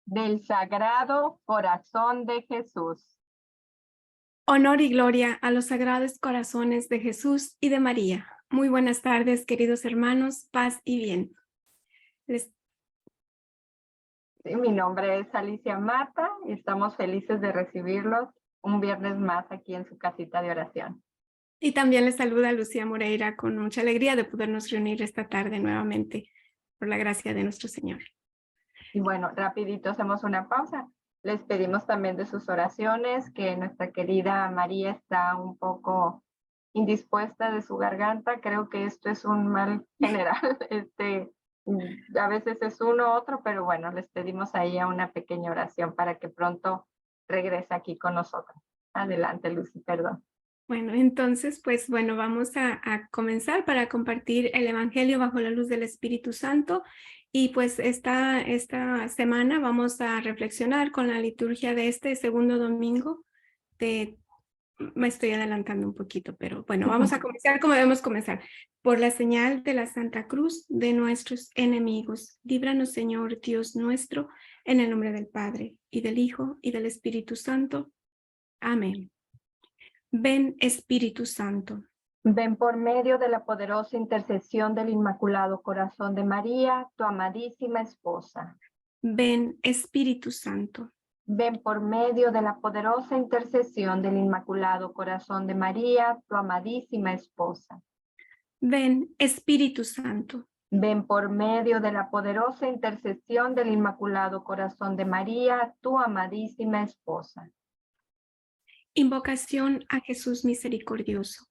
Del Sagrado Corazón de Jesús. Honor y gloria a los sagrados corazones de Jesús y de María. Muy buenas tardes, queridos hermanos, paz y bien. Mi nombre es Alicia Mata y estamos felices de recibirlos un viernes más aquí en su casita de oración. Y también les saluda Lucía Moreira con mucha alegría de podernos reunir esta tarde nuevamente por la gracia de nuestro Señor. Y bueno, rapidito hacemos una pausa. Les pedimos también de sus oraciones, que nuestra querida María está un poco indispuesta de su garganta. Creo que esto es un mal general. A veces es uno u otro, pero bueno, les pedimos ahí a una pequeña oración para que pronto regrese aquí con nosotros. Adelante, Lucy, perdón. Bueno, entonces, vamos a comenzar para compartir el Evangelio bajo la luz del Espíritu Santo. Y pues esta semana vamos a reflexionar con la liturgia de este segundo domingo me estoy adelantando un poquito, pero bueno, vamos a comenzar como debemos comenzar. Por la señal de la Santa Cruz de nuestros enemigos, líbranos, Señor Dios nuestro, en el nombre del Padre, y del Hijo, y del Espíritu Santo. Amén. Ven, Espíritu Santo. Ven por medio de la poderosa intercesión del Inmaculado Corazón de María, tu amadísima esposa. Ven, Espíritu Santo. Ven por medio de la poderosa intercesión del Inmaculado Corazón de María, tu amadísima esposa. Ven, Espíritu Santo. Ven por medio de la poderosa intercesión del Inmaculado Corazón de María, tu amadísima esposa. Invocación a Jesús misericordioso.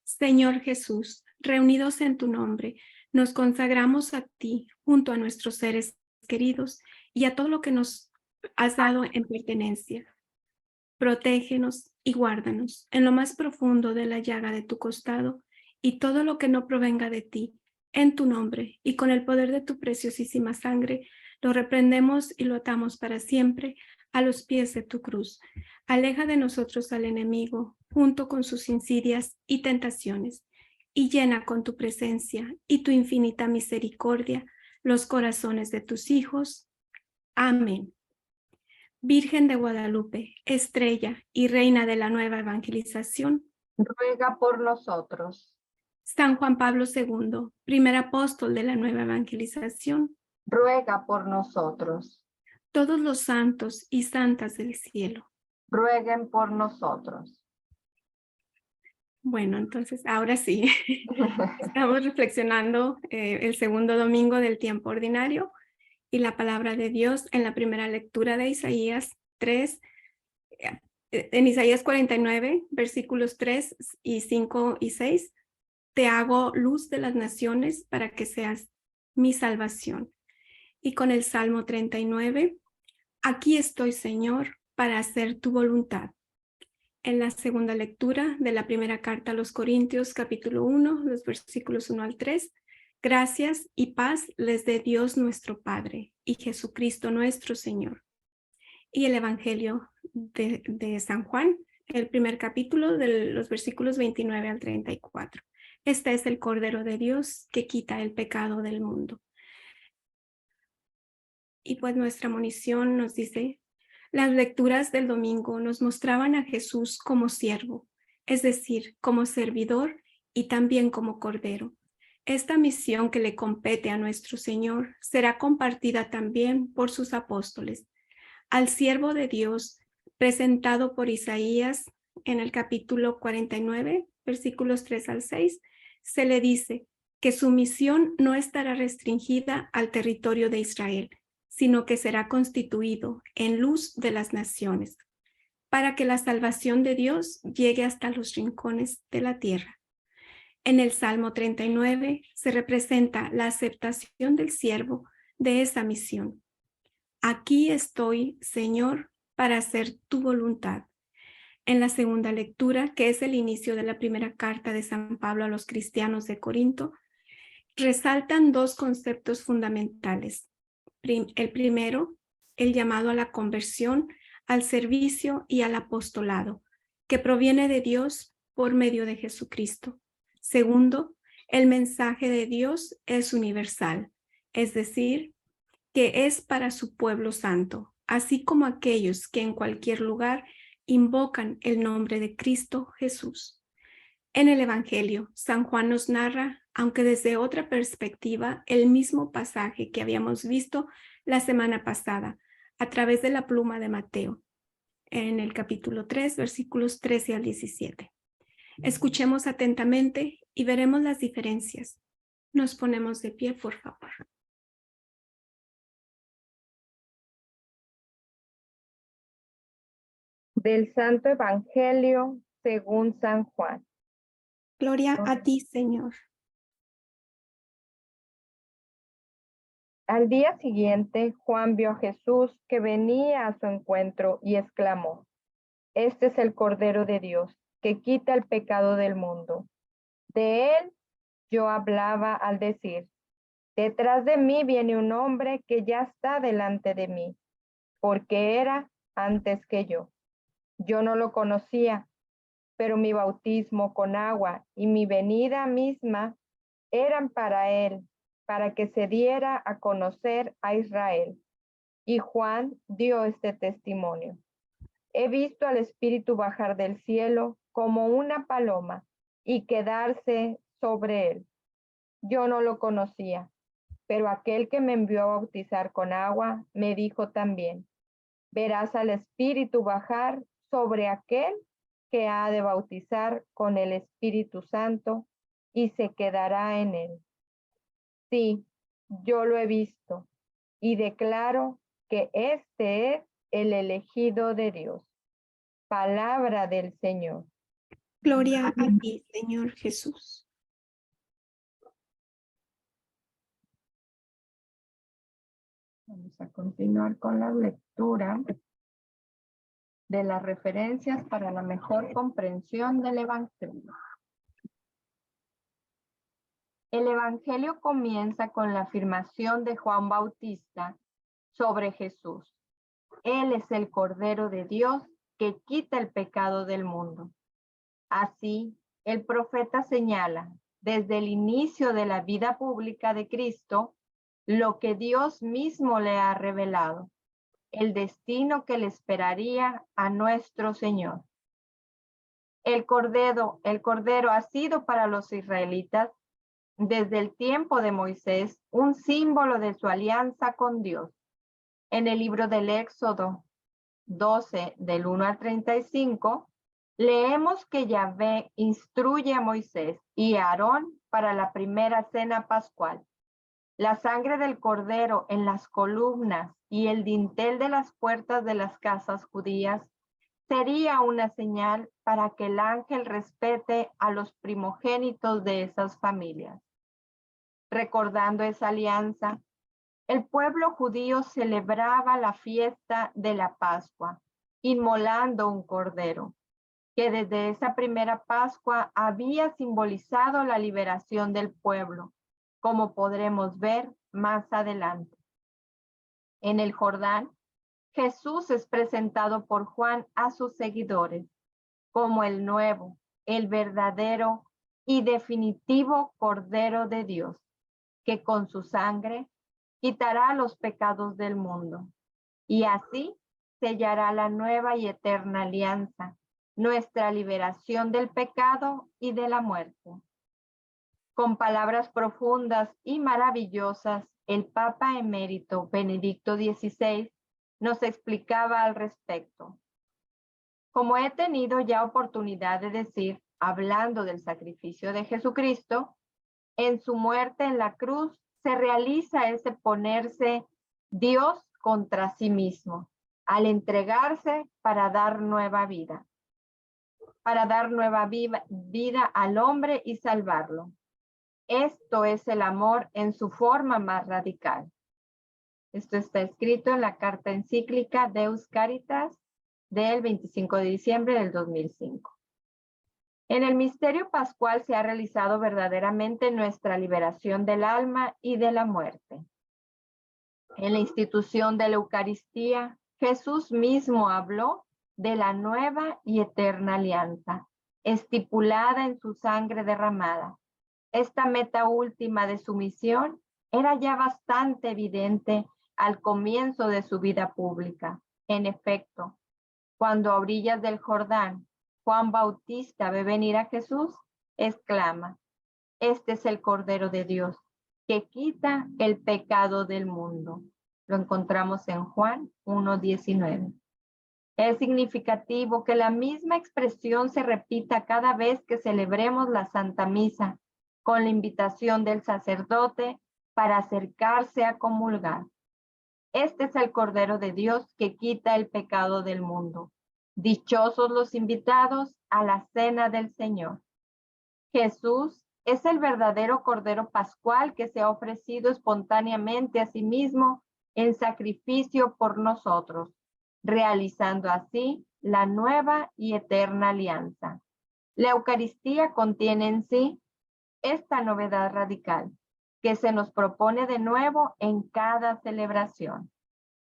Señor Jesús, reunidos en tu nombre, nos consagramos a ti junto a nuestros seres queridos y a todo lo que nos has dado en pertenencia. Protégenos y guárdanos en lo más profundo de la llaga de tu costado y todo lo que no provenga de ti, en tu nombre y con el poder de tu preciosísima sangre, lo reprendemos y lo atamos para siempre a los pies de tu cruz. Aleja de nosotros al enemigo, junto con sus insidias y tentaciones, y llena con tu presencia y tu infinita misericordia los corazones de tus hijos. Amén. Virgen de Guadalupe, estrella y reina de la nueva evangelización, ruega por nosotros. San Juan Pablo II, primer apóstol de la nueva evangelización, ruega por nosotros. Todos los santos y santas del cielo, rueguen por nosotros. Bueno, entonces ahora sí, estamos reflexionando el segundo domingo del tiempo ordinario y la palabra de Dios en la primera lectura de Isaías 3, en Isaías 49, versículos 3 y 5 y 6. Te hago luz de las naciones para que seas mi salvación. Y con el Salmo 39, aquí estoy, Señor, para hacer tu voluntad. En la segunda lectura de la primera carta a los Corintios, capítulo 1, los versículos 1 al 3, gracias y paz les dé Dios nuestro Padre y Jesucristo nuestro Señor. Y el Evangelio de San Juan, el primer capítulo de los versículos 29 al 34. Este es el Cordero de Dios que quita el pecado del mundo. Y pues nuestra monición nos dice, las lecturas del domingo nos mostraban a Jesús como siervo, es decir, como servidor y también como cordero. Esta misión que le compete a nuestro Señor será compartida también por sus apóstoles. Al siervo de Dios, presentado por Isaías en el capítulo 49, versículos 3 al 6, se le dice que su misión no estará restringida al territorio de Israel, sino que será constituido en luz de las naciones, para que la salvación de Dios llegue hasta los rincones de la tierra. En el Salmo 39 se representa la aceptación del siervo de esa misión. Aquí estoy, Señor, para hacer tu voluntad. En la segunda lectura, que es el inicio de la primera carta de San Pablo a los cristianos de Corinto, resaltan dos conceptos fundamentales. El primero, el llamado a la conversión, al servicio y al apostolado, que proviene de Dios por medio de Jesucristo. Segundo, el mensaje de Dios es universal, es decir, que es para su pueblo santo, así como aquellos que en cualquier lugar invocan el nombre de Cristo Jesús. En el Evangelio, San Juan nos narra, aunque desde otra perspectiva, el mismo pasaje que habíamos visto la semana pasada, a través de la pluma de Mateo, en el capítulo 3, versículos 13 al 17. Escuchemos atentamente y veremos las diferencias. Nos ponemos de pie, por favor. Del Santo Evangelio según San Juan. Gloria a ti, Señor. Al día siguiente, Juan vio a Jesús que venía a su encuentro y exclamó: Este es el Cordero de Dios, que quita el pecado del mundo. De él yo hablaba al decir: Detrás de mí viene un hombre que ya está delante de mí, porque era antes que yo. Yo no lo conocía, pero mi bautismo con agua y mi venida misma eran para él, para que se diera a conocer a Israel. Y Juan dio este testimonio: He visto al Espíritu bajar del cielo como una paloma y quedarse sobre él. Yo no lo conocía, pero aquel que me envió a bautizar con agua me dijo también: Verás al Espíritu bajar sobre aquel que ha de bautizar con el Espíritu Santo y se quedará en él. Sí, yo lo he visto y declaro que este es el elegido de Dios. Palabra del Señor. Gloria a ti, Señor Jesús. Vamos a continuar con la lectura de las referencias para la mejor comprensión del Evangelio. El Evangelio comienza con la afirmación de Juan Bautista sobre Jesús. Él es el Cordero de Dios que quita el pecado del mundo. Así, el profeta señala desde el inicio de la vida pública de Cristo lo que Dios mismo le ha revelado, el destino que le esperaría a nuestro Señor. El Cordero ha sido para los israelitas, desde el tiempo de Moisés, un símbolo de su alianza con Dios. En el libro del Éxodo 12, del 1 al 35, leemos que Yahvé instruye a Moisés y a Aarón para la primera cena pascual. La sangre del cordero en las columnas y el dintel de las puertas de las casas judías sería una señal para que el ángel respete a los primogénitos de esas familias. Recordando esa alianza, el pueblo judío celebraba la fiesta de la Pascua, inmolando un cordero, que desde esa primera Pascua había simbolizado la liberación del pueblo, como podremos ver más adelante. En el Jordán, Jesús es presentado por Juan a sus seguidores como el nuevo, el verdadero y definitivo Cordero de Dios, que con su sangre quitará los pecados del mundo y así sellará la nueva y eterna alianza, nuestra liberación del pecado y de la muerte. Con palabras profundas y maravillosas, el Papa emérito Benedicto XVI nos explicaba al respecto. Como he tenido ya oportunidad de decir, hablando del sacrificio de Jesucristo, en su muerte en la cruz se realiza ese ponerse Dios contra sí mismo, al entregarse para dar nueva vida al hombre y salvarlo. Esto es el amor en su forma más radical. Esto está escrito en la carta encíclica Deus Caritas del 25 de diciembre del 2005. En el misterio pascual se ha realizado verdaderamente nuestra liberación del alma y de la muerte. En la institución de la Eucaristía, Jesús mismo habló de la nueva y eterna alianza, estipulada en su sangre derramada. Esta meta última de su misión era ya bastante evidente al comienzo de su vida pública. En efecto, cuando a orillas del Jordán, Juan Bautista ve venir a Jesús, exclama: este es el Cordero de Dios, que quita el pecado del mundo. Lo encontramos en Juan 1:19. Es significativo que la misma expresión se repita cada vez que celebremos la Santa Misa, con la invitación del sacerdote para acercarse a comulgar. Este es el Cordero de Dios que quita el pecado del mundo. Dichosos los invitados a la cena del Señor. Jesús es el verdadero Cordero Pascual que se ha ofrecido espontáneamente a sí mismo en sacrificio por nosotros, realizando así la nueva y eterna alianza. La Eucaristía contiene en sí esta novedad radical que se nos propone de nuevo en cada celebración,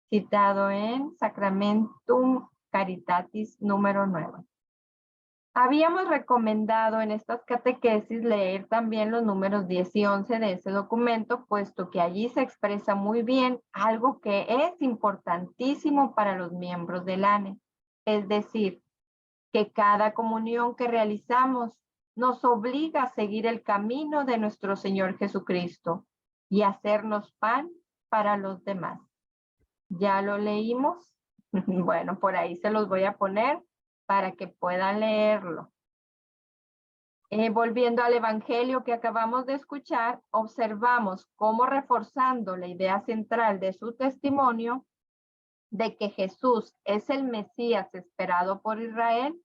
citado en Sacramentum Caritatis número 9. Habíamos recomendado en estas catequesis leer también los números 10 y 11 de ese documento, puesto que allí se expresa muy bien algo que es importantísimo para los miembros del ANE, es decir, que cada comunión que realizamos nos obliga a seguir el camino de nuestro Señor Jesucristo y hacernos pan para los demás. ¿Ya lo leímos? Bueno, por ahí se los voy a poner para que puedan leerlo. Volviendo al Evangelio que acabamos de escuchar, observamos cómo, reforzando la idea central de su testimonio de que Jesús es el Mesías esperado por Israel,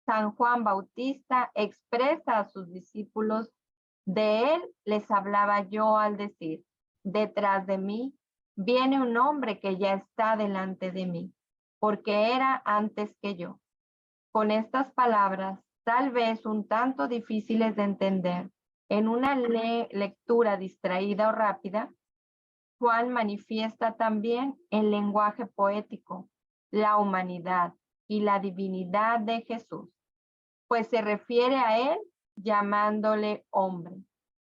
San Juan Bautista expresa a sus discípulos: de él les hablaba yo al decir, detrás de mí viene un hombre que ya está delante de mí, porque era antes que yo. Con estas palabras, tal vez un tanto difíciles de entender, en una lectura distraída o rápida, Juan manifiesta también el lenguaje poético, la humanidad y la divinidad de Jesús, pues se refiere a él llamándole hombre,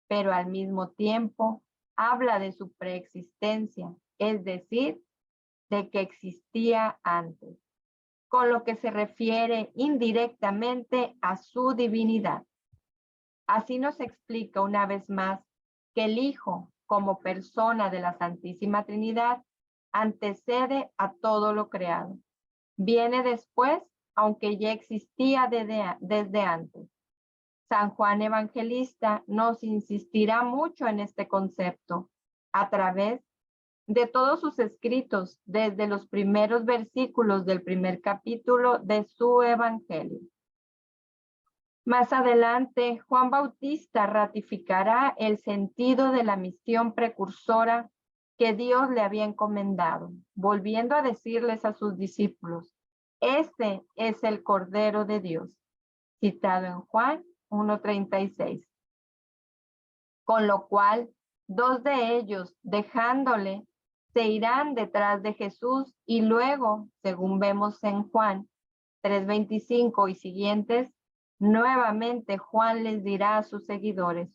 pero al mismo tiempo habla de su preexistencia, es decir, de que existía antes, con lo que se refiere indirectamente a su divinidad. Así nos explica una vez más que el Hijo, como persona de la Santísima Trinidad, antecede a todo lo creado. Viene después, aunque ya existía desde antes. San Juan Evangelista nos insistirá mucho en este concepto a través de todos sus escritos, desde los primeros versículos del primer capítulo de su Evangelio. Más adelante, Juan Bautista ratificará el sentido de la misión precursora que Dios le había encomendado, volviendo a decirles a sus discípulos: este es el Cordero de Dios, citado en Juan 1:36. Con lo cual, dos de ellos, dejándole, se irán detrás de Jesús, y luego, según vemos en Juan 3:25 y siguientes, nuevamente Juan les dirá a sus seguidores: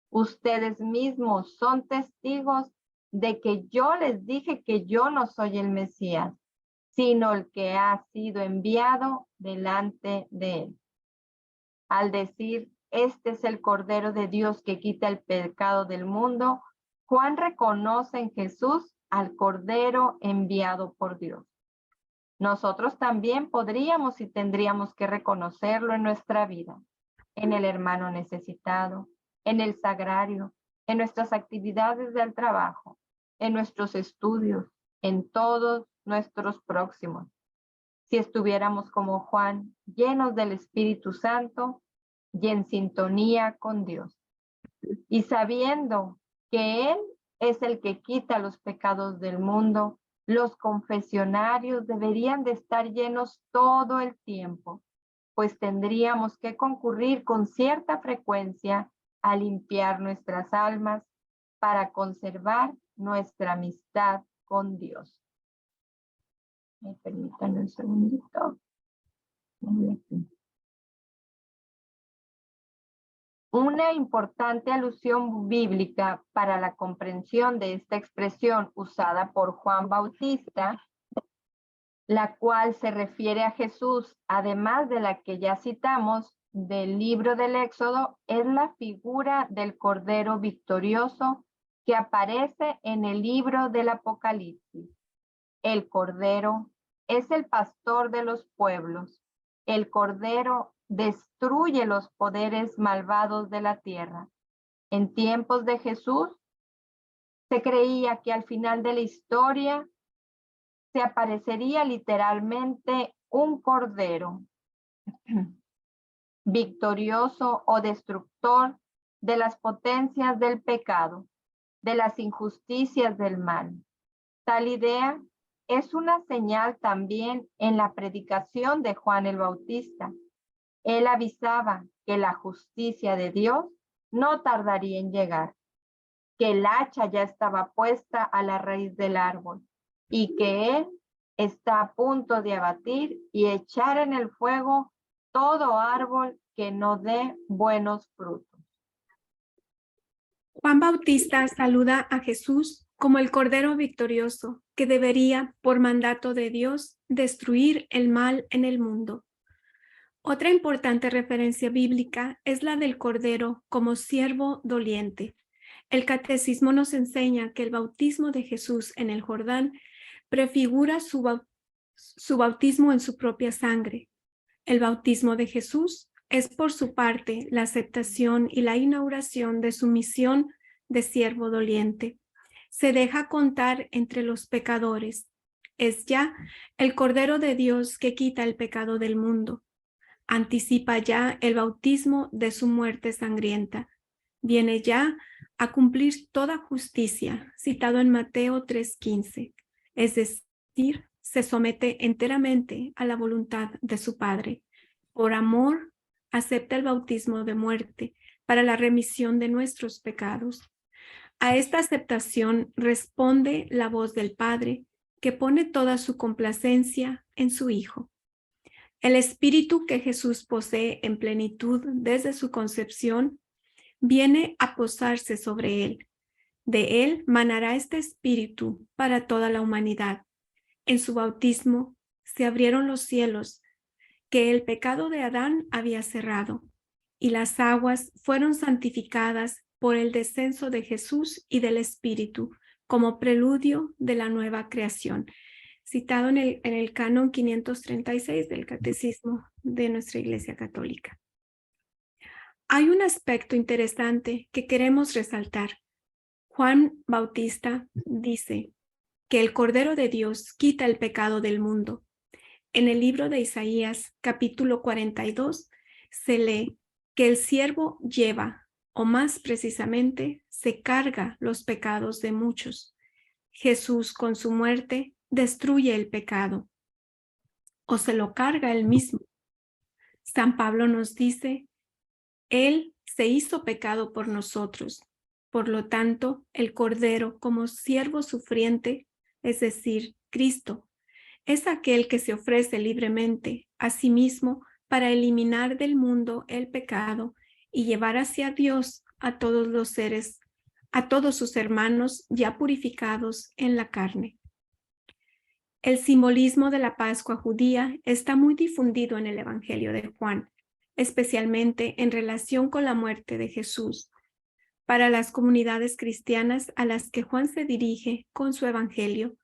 ustedes mismos son testigos de que yo les dije que yo no soy el Mesías, sino el que ha sido enviado delante de él. Al decir, este es el Cordero de Dios que quita el pecado del mundo, Juan reconoce en Jesús al Cordero enviado por Dios. Nosotros también podríamos y tendríamos que reconocerlo en nuestra vida, en el hermano necesitado, en el sagrario, en nuestras actividades del trabajo, en nuestros estudios, en todos nuestros próximos. Si estuviéramos como Juan, llenos del Espíritu Santo y en sintonía con Dios, y sabiendo que Él es el que quita los pecados del mundo, los confesionarios deberían de estar llenos todo el tiempo, pues tendríamos que concurrir con cierta frecuencia a limpiar nuestras almas para conservar nuestra amistad con Dios. Permítanme un segundito. Una importante alusión bíblica para la comprensión de esta expresión usada por Juan Bautista, la cual se refiere a Jesús, además de la que ya citamos del libro del Éxodo, es la figura del Cordero victorioso que aparece en el libro del Apocalipsis. El Cordero es el pastor de los pueblos. El Cordero destruye los poderes malvados de la tierra. En tiempos de Jesús, se creía que al final de la historia se aparecería literalmente un cordero victorioso o destructor de las potencias del pecado, de las injusticias del mal. Tal idea es una señal también en la predicación de Juan el Bautista. Él avisaba que la justicia de Dios no tardaría en llegar, que el hacha ya estaba puesta a la raíz del árbol y que Él está a punto de abatir y echar en el fuego todo árbol que no dé buenos frutos. Juan Bautista saluda a Jesús como el Cordero victorioso que debería, por mandato de Dios, destruir el mal en el mundo. Otra importante referencia bíblica es la del Cordero como siervo doliente. El Catecismo nos enseña que el bautismo de Jesús en el Jordán prefigura su bautismo en su propia sangre. El bautismo de Jesús es, por su parte, la aceptación y la inauguración de su misión de siervo doliente. Se deja contar entre los pecadores. Es ya el Cordero de Dios que quita el pecado del mundo. Anticipa ya el bautismo de su muerte sangrienta. Viene ya a cumplir toda justicia, citado en Mateo 3:15. Es decir, se somete enteramente a la voluntad de su Padre. Por amor, acepta el bautismo de muerte para la remisión de nuestros pecados. A esta aceptación responde la voz del Padre, que pone toda su complacencia en su Hijo. El espíritu que Jesús posee en plenitud desde su concepción viene a posarse sobre él. De él manará este espíritu para toda la humanidad. En su bautismo se abrieron los cielos que el pecado de Adán había cerrado, y las aguas fueron santificadas por el descenso de Jesús y del Espíritu como preludio de la nueva creación. Citado en el canon 536 del Catecismo de nuestra Iglesia Católica. Hay un aspecto interesante que queremos resaltar. Juan Bautista dice que el Cordero de Dios quita el pecado del mundo. En el libro de Isaías, capítulo 42, se lee que el siervo lleva, o más precisamente, se carga los pecados de muchos. Jesús, con su muerte, destruye el pecado, o se lo carga él mismo. San Pablo nos dice, Él se hizo pecado por nosotros. Por lo tanto, el Cordero, como siervo sufriente, es decir, Cristo, es aquel que se ofrece libremente a sí mismo para eliminar del mundo el pecado y llevar hacia Dios a todos los seres, a todos sus hermanos ya purificados en la carne. El simbolismo de la Pascua judía está muy difundido en el Evangelio de Juan, especialmente en relación con la muerte de Jesús. Para las comunidades cristianas a las que Juan se dirige con su Evangelio,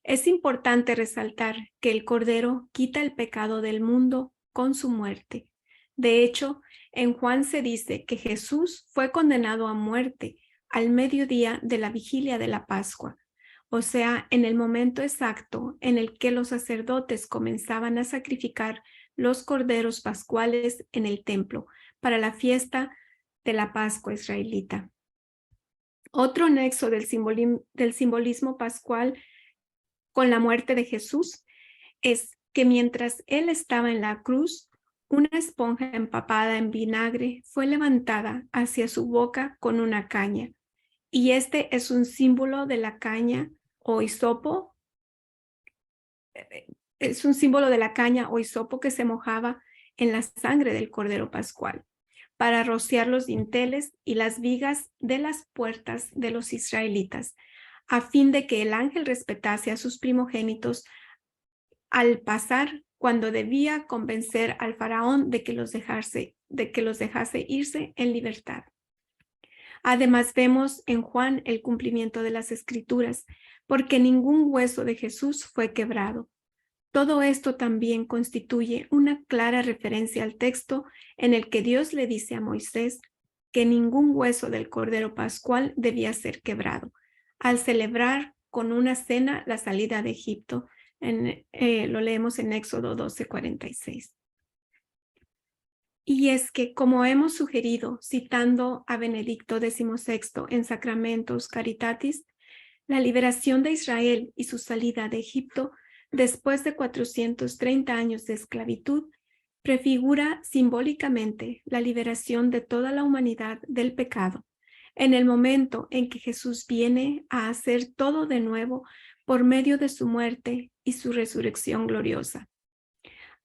es importante resaltar que el Cordero quita el pecado del mundo con su muerte. De hecho, en Juan se dice que Jesús fue condenado a muerte al mediodía de la vigilia de la Pascua, o sea, en el momento exacto en el que los sacerdotes comenzaban a sacrificar los corderos pascuales en el templo para la fiesta de la Pascua israelita. Otro nexo del simbolismo pascual con la muerte de Jesús es que mientras él estaba en la cruz, una esponja empapada en vinagre fue levantada hacia su boca con una caña, y este es un símbolo de la caña o hisopo, es un símbolo de la caña o hisopo que se mojaba en la sangre del Cordero Pascual. para rociar los dinteles y las vigas de las puertas de los israelitas, a fin de que el ángel respetase a sus primogénitos al pasar, cuando debía convencer al faraón de que los dejase irse en libertad. Además, vemos en Juan el cumplimiento de las Escrituras, porque ningún hueso de Jesús fue quebrado. Todo esto también constituye una clara referencia al texto en el que Dios le dice a Moisés que ningún hueso del Cordero Pascual debía ser quebrado, al celebrar con una cena la salida de Egipto. Lo leemos en Éxodo 12:46. Y es que, como hemos sugerido, citando a Benedicto XVI en Sacramentus Caritatis, la liberación de Israel y su salida de Egipto después de 430 años de esclavitud prefigura simbólicamente la liberación de toda la humanidad del pecado, en el momento en que Jesús viene a hacer todo de nuevo por medio de su muerte y su resurrección gloriosa.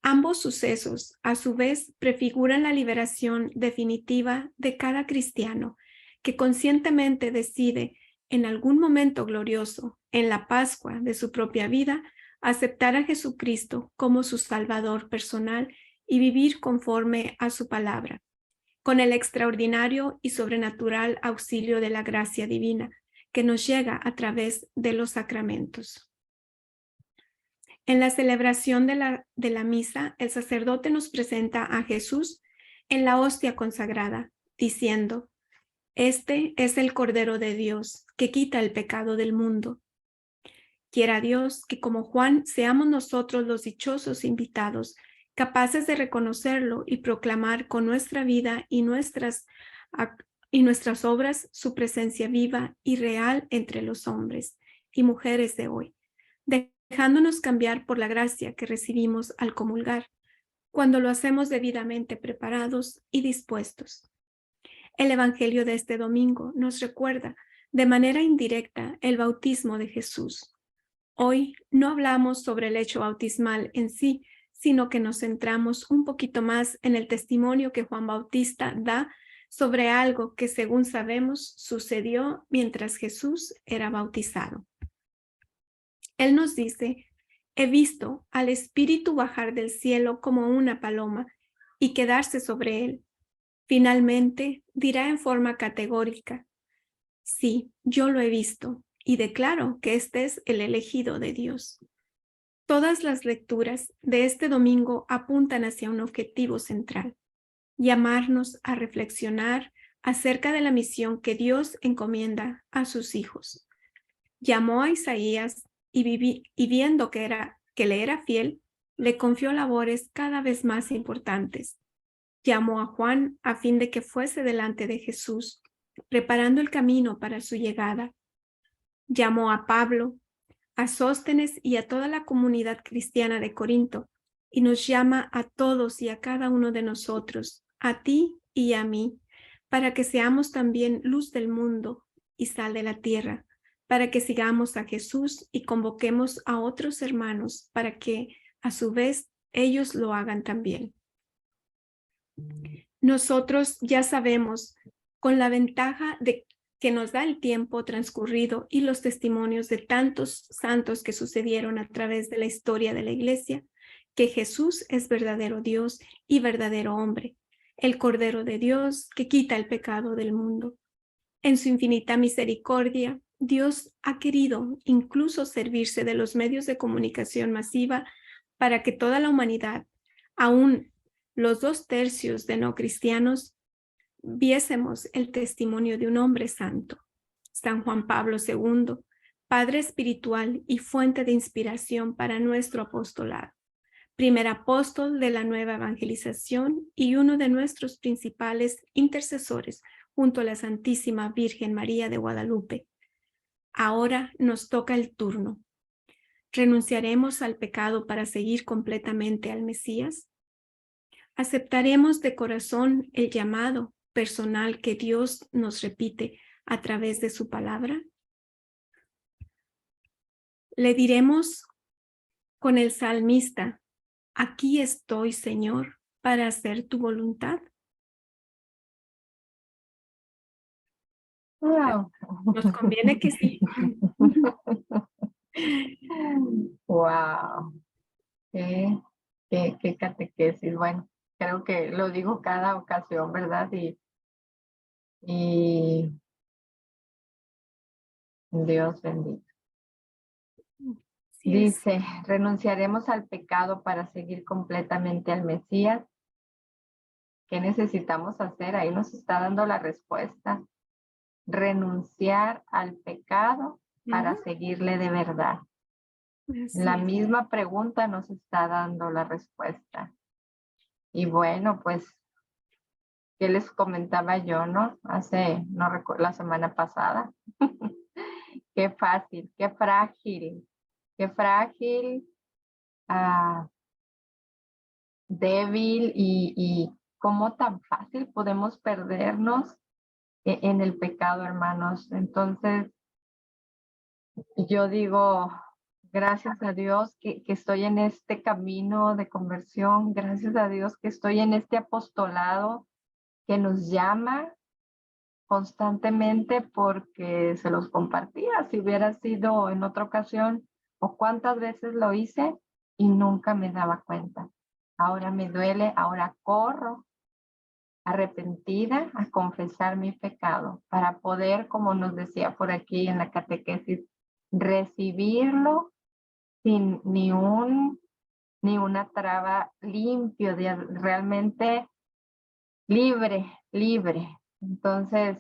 Ambos sucesos, a su vez, prefiguran la liberación definitiva de cada cristiano que conscientemente decide, en algún momento glorioso, en la Pascua de su propia vida, aceptar a Jesucristo como su Salvador personal y vivir conforme a su palabra, con el extraordinario y sobrenatural auxilio de la gracia divina que nos llega a través de los sacramentos. En la celebración de la misa, el sacerdote nos presenta a Jesús en la hostia consagrada, diciendo: "Este es el Cordero de Dios, que quita el pecado del mundo". Quiera Dios que, como Juan, seamos nosotros los dichosos invitados, capaces de reconocerlo y proclamar con nuestra vida y nuestras obras su presencia viva y real entre los hombres y mujeres de hoy, dejándonos cambiar por la gracia que recibimos al comulgar, cuando lo hacemos debidamente preparados y dispuestos. El Evangelio de este domingo nos recuerda de manera indirecta el bautismo de Jesús. Hoy no hablamos sobre el hecho bautismal en sí, sino que nos centramos un poquito más en el testimonio que Juan Bautista da sobre algo que, según sabemos, sucedió mientras Jesús era bautizado. Él nos dice: "He visto al Espíritu bajar del cielo como una paloma y quedarse sobre él". Finalmente, dirá en forma categórica: "Sí, yo lo he visto y declaro que este es el elegido de Dios". Todas las lecturas de este domingo apuntan hacia un objetivo central: llamarnos a reflexionar acerca de la misión que Dios encomienda a sus hijos. Llamó a Isaías y viendo que le era fiel, le confió labores cada vez más importantes. Llamó a Juan a fin de que fuese delante de Jesús, preparando el camino para su llegada. Llamó a Pablo, a Sóstenes y a toda la comunidad cristiana de Corinto, y nos llama a todos y a cada uno de nosotros, a ti y a mí, para que seamos también luz del mundo y sal de la tierra, para que sigamos a Jesús y convoquemos a otros hermanos para que, a su vez, ellos lo hagan también. Nosotros ya sabemos, con la ventaja de que nos da el tiempo transcurrido y los testimonios de tantos santos que sucedieron a través de la historia de la Iglesia, que Jesús es verdadero Dios y verdadero hombre, el Cordero de Dios que quita el pecado del mundo. En su infinita misericordia, Dios ha querido incluso servirse de los medios de comunicación masiva para que toda la humanidad, aún los 2/3 de no cristianos, viésemos el testimonio de un hombre santo, San Juan Pablo II, padre espiritual y fuente de inspiración para nuestro apostolado, primer apóstol de la nueva evangelización y uno de nuestros principales intercesores junto a la Santísima Virgen María de Guadalupe. Ahora nos toca el turno. ¿Renunciaremos al pecado para seguir completamente al Mesías? ¿Aceptaremos de corazón el llamado personal que Dios nos repite a través de su palabra? Le diremos con el salmista: "Aquí estoy, Señor, para hacer tu voluntad". Wow. Nos conviene que sí. Wow. Qué catequesis. Bueno, creo que lo digo cada ocasión, ¿verdad? Y Dios bendito. Así es. Dice, renunciaremos al pecado para seguir completamente al Mesías. ¿Qué necesitamos hacer? Ahí nos está dando la respuesta. Renunciar al pecado para Ujú, seguirle de verdad. así La es. misma pregunta nos está dando la respuesta. Y bueno, pues, ¿qué les comentaba yo, no? No recuerdo, la semana pasada. Qué fácil, qué frágil, ah, débil y cómo tan fácil podemos perdernos en el pecado, hermanos. Entonces, yo digo, gracias a Dios que estoy en este camino de conversión, gracias a Dios que estoy en este apostolado que nos llama constantemente porque se los compartía. Si hubiera sido en otra ocasión o cuántas veces lo hice y nunca me daba cuenta. Ahora me duele, ahora corro arrepentida a confesar mi pecado para poder, como nos decía por aquí en la catequesis, recibirlo sin ni una traba, limpio, realmente libre. Entonces,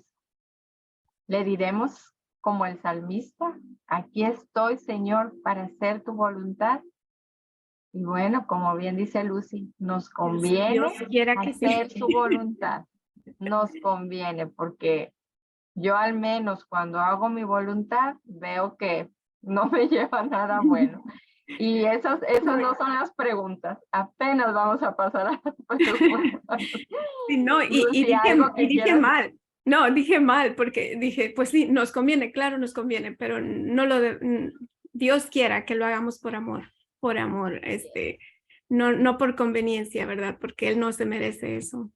le diremos como el salmista, aquí estoy, Señor, para hacer tu voluntad. Y bueno, como bien dice Lucy, nos Dios conviene quiera que sí. hacer su voluntad. Nos conviene porque yo al menos cuando hago mi voluntad veo que no me lleva a nada bueno. Y esas no son las preguntas. Apenas vamos a pasar a las preguntas. Sí, no, Lucy, algo y que dije quieras. mal. No, dije mal porque dije, pues sí, nos conviene, claro, nos conviene, pero no Dios quiera que lo hagamos por amor, no por conveniencia, ¿verdad? Porque Él no se merece eso.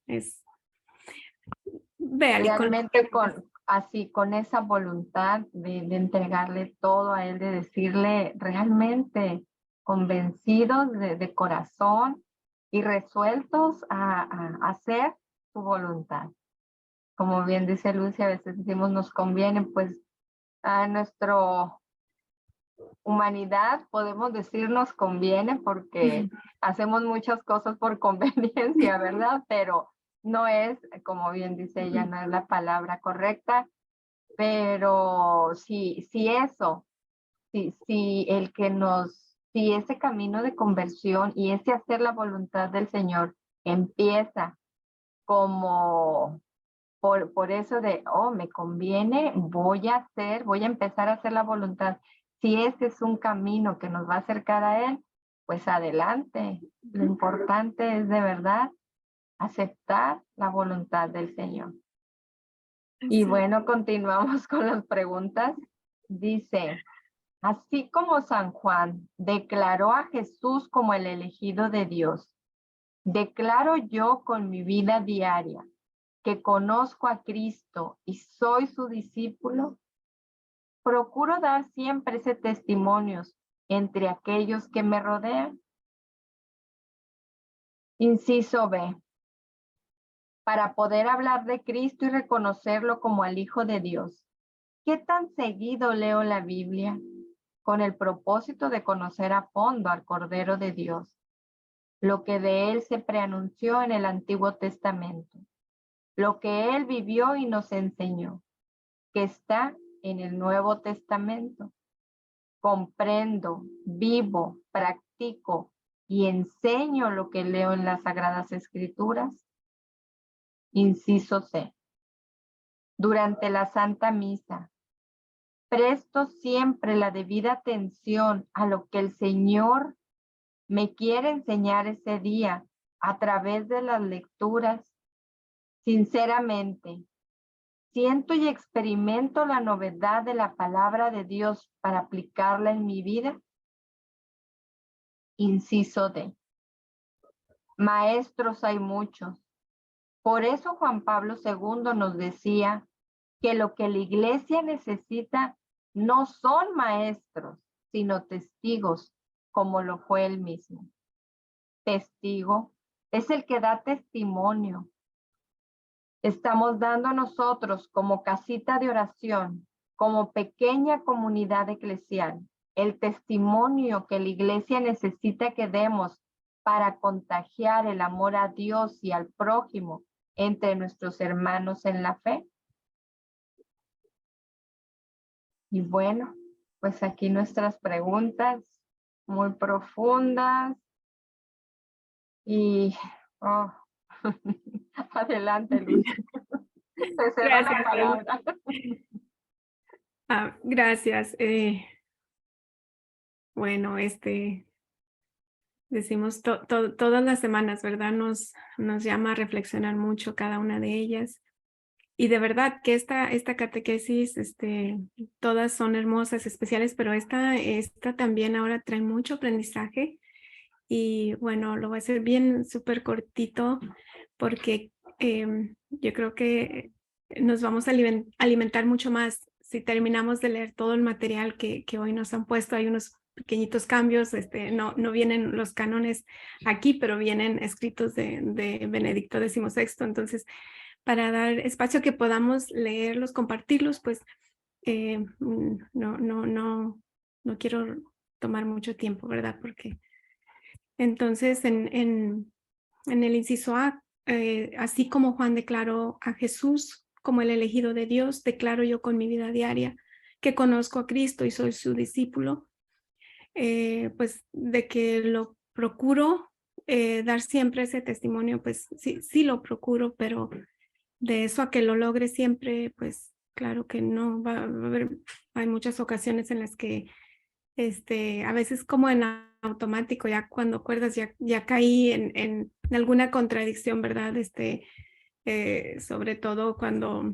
Véale con las Realmente preguntas. así, con esa voluntad de entregarle todo a él, de decirle realmente convencidos de corazón y resueltos a hacer su voluntad. Como bien dice Lucia, a veces decimos nos conviene, pues a nuestra humanidad podemos decir nos conviene porque hacemos muchas cosas por conveniencia, ¿verdad? Pero no es, como bien dice ella, no es la palabra correcta, pero si eso, si el que si ese camino de conversión y ese hacer la voluntad del Señor empieza como por eso de, oh, me conviene, voy a empezar a hacer la voluntad. Si ese es un camino que nos va a acercar a Él, pues adelante. Lo importante es de verdad aceptar la voluntad del Señor. Y Así. bueno, continuamos con las preguntas. Dice, así como San Juan declaró a Jesús como el elegido de Dios, declaro yo con mi vida diaria que conozco a Cristo y soy su discípulo. Procuro dar siempre ese testimonio entre aquellos que me rodean. Inciso B. Para poder hablar de Cristo y reconocerlo como el Hijo de Dios. ¿Qué tan seguido leo la Biblia? Con el propósito de conocer a fondo al Cordero de Dios, lo que de él se preanunció en el Antiguo Testamento, lo que él vivió y nos enseñó, que está en el Nuevo Testamento. Comprendo, vivo, practico y enseño lo que leo en las Sagradas Escrituras. Inciso C. Durante la Santa Misa, presto siempre la debida atención a lo que el Señor me quiere enseñar ese día a través de las lecturas. Sinceramente, siento y experimento la novedad de la palabra de Dios para aplicarla en mi vida. Inciso D. Maestros hay muchos. Por eso Juan Pablo II nos decía que lo que la iglesia necesita no son maestros, sino testigos, como lo fue él mismo. Testigo es el que da testimonio. Estamos dando nosotros como casita de oración, como pequeña comunidad eclesial, el testimonio que la iglesia necesita que demos para contagiar el amor a Dios y al prójimo entre nuestros hermanos en la fe. Y bueno, pues aquí nuestras preguntas muy profundas y adelante, Luz. Te cedo la Gracias, palabra. Gracias. Bueno, decimos todas las semanas, ¿verdad? Nos llama a reflexionar mucho cada una de ellas. Y de verdad que esta catequesis, todas son hermosas, especiales, pero esta también ahora trae mucho aprendizaje. Y bueno, lo voy a hacer bien súper cortito porque yo creo que nos vamos a alimentar mucho más si terminamos de leer todo el material que hoy nos han puesto. Hay unos pequeñitos cambios, no vienen los cánones aquí, pero vienen escritos de Benedicto XVI. Entonces, para dar espacio que podamos leerlos, compartirlos, pues no quiero tomar mucho tiempo, ¿verdad? Porque entonces en el inciso A, así como Juan declaró a Jesús como el elegido de Dios, declaro yo con mi vida diaria que conozco a Cristo y soy su discípulo, pues de que lo procuro dar siempre ese testimonio, pues sí lo procuro, pero de eso a que lo logre siempre, pues claro que no, va a haber, hay muchas ocasiones en las que a veces como en automático, ya cuando acuerdas, ya caí en alguna contradicción, ¿verdad? Sobre todo cuando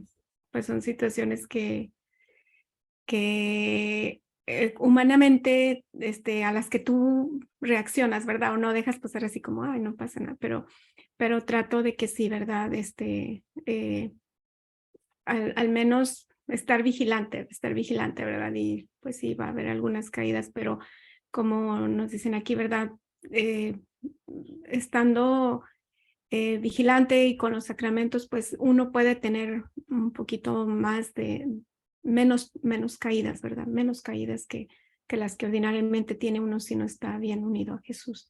pues son situaciones que humanamente a las que tú reaccionas, ¿verdad? O no dejas pasar así como, ay, no pasa nada, pero trato de que sí, ¿verdad? Al menos estar vigilante, ¿verdad? Y pues sí, va a haber algunas caídas, pero como nos dicen aquí, ¿verdad? Estando vigilante y con los sacramentos, pues uno puede tener un poquito más de menos caídas, ¿verdad? Menos caídas que las que ordinariamente tiene uno si no está bien unido a Jesús.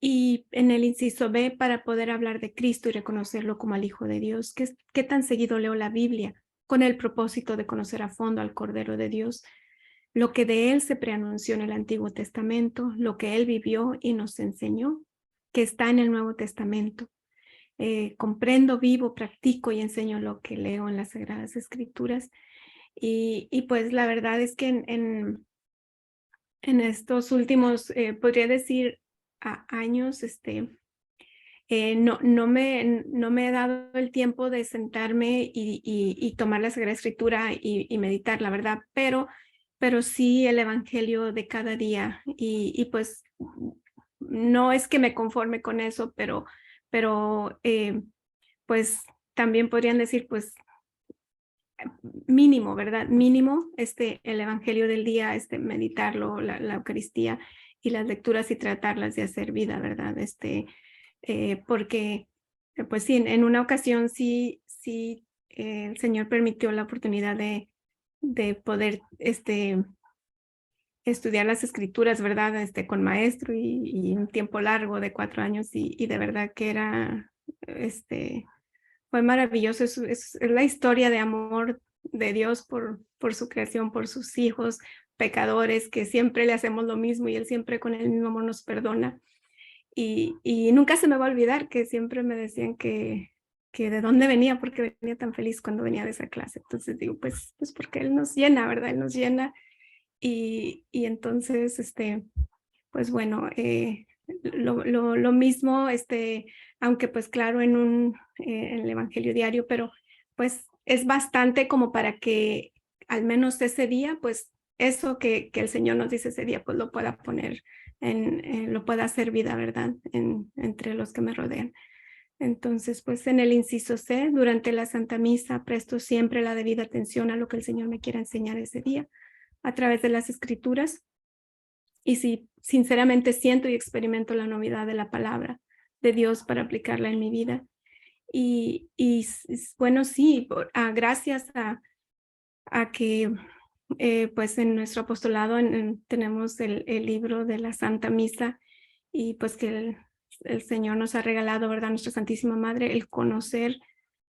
Y en el inciso B, para poder hablar de Cristo y reconocerlo como al Hijo de Dios, ¿qué tan seguido leo la Biblia con el propósito de conocer a fondo al Cordero de Dios? Lo que de él se preanunció en el Antiguo Testamento, lo que él vivió y nos enseñó, que está en el Nuevo Testamento. Comprendo, vivo, practico y enseño lo que leo en las Sagradas Escrituras. Y pues la verdad es que en estos últimos, podría decir, años, no me he dado el tiempo de sentarme y tomar la Sagrada Escritura y meditar, la verdad, pero sí el Evangelio de cada día. Y pues no es que me conforme con eso, pero pues también podrían decir, pues mínimo, ¿verdad? Mínimo el Evangelio del día, meditarlo, la Eucaristía y las lecturas y tratarlas de hacer vida, ¿verdad? Porque, pues sí, en una ocasión sí, el Señor permitió la oportunidad de poder estudiar las Escrituras, ¿verdad? Con maestro y un tiempo largo de 4 años y de verdad que era, fue maravilloso. Es la historia de amor de Dios por su creación, por sus hijos pecadores, que siempre le hacemos lo mismo y Él siempre con el mismo amor nos perdona. Y nunca se me va a olvidar que siempre me decían que de dónde venía, porque venía tan feliz cuando venía de esa clase. Entonces digo, pues porque Él nos llena, ¿verdad? Él nos llena. Y entonces, pues bueno, lo mismo, aunque pues claro en el Evangelio diario, pero pues es bastante como para que al menos ese día, pues eso que el Señor nos dice ese día, pues lo pueda poner lo pueda hacer vida, ¿verdad? Entre los que me rodean. Entonces, pues en el inciso C, durante la Santa Misa, presto siempre la debida atención a lo que el Señor me quiera enseñar ese día a través de las Escrituras. Y si sinceramente siento y experimento la novedad de la palabra de Dios para aplicarla en mi vida. Bueno, sí, gracias a que pues en nuestro apostolado tenemos el libro de la Santa Misa y pues que el Señor nos ha regalado, ¿verdad? Nuestra Santísima Madre, el conocer,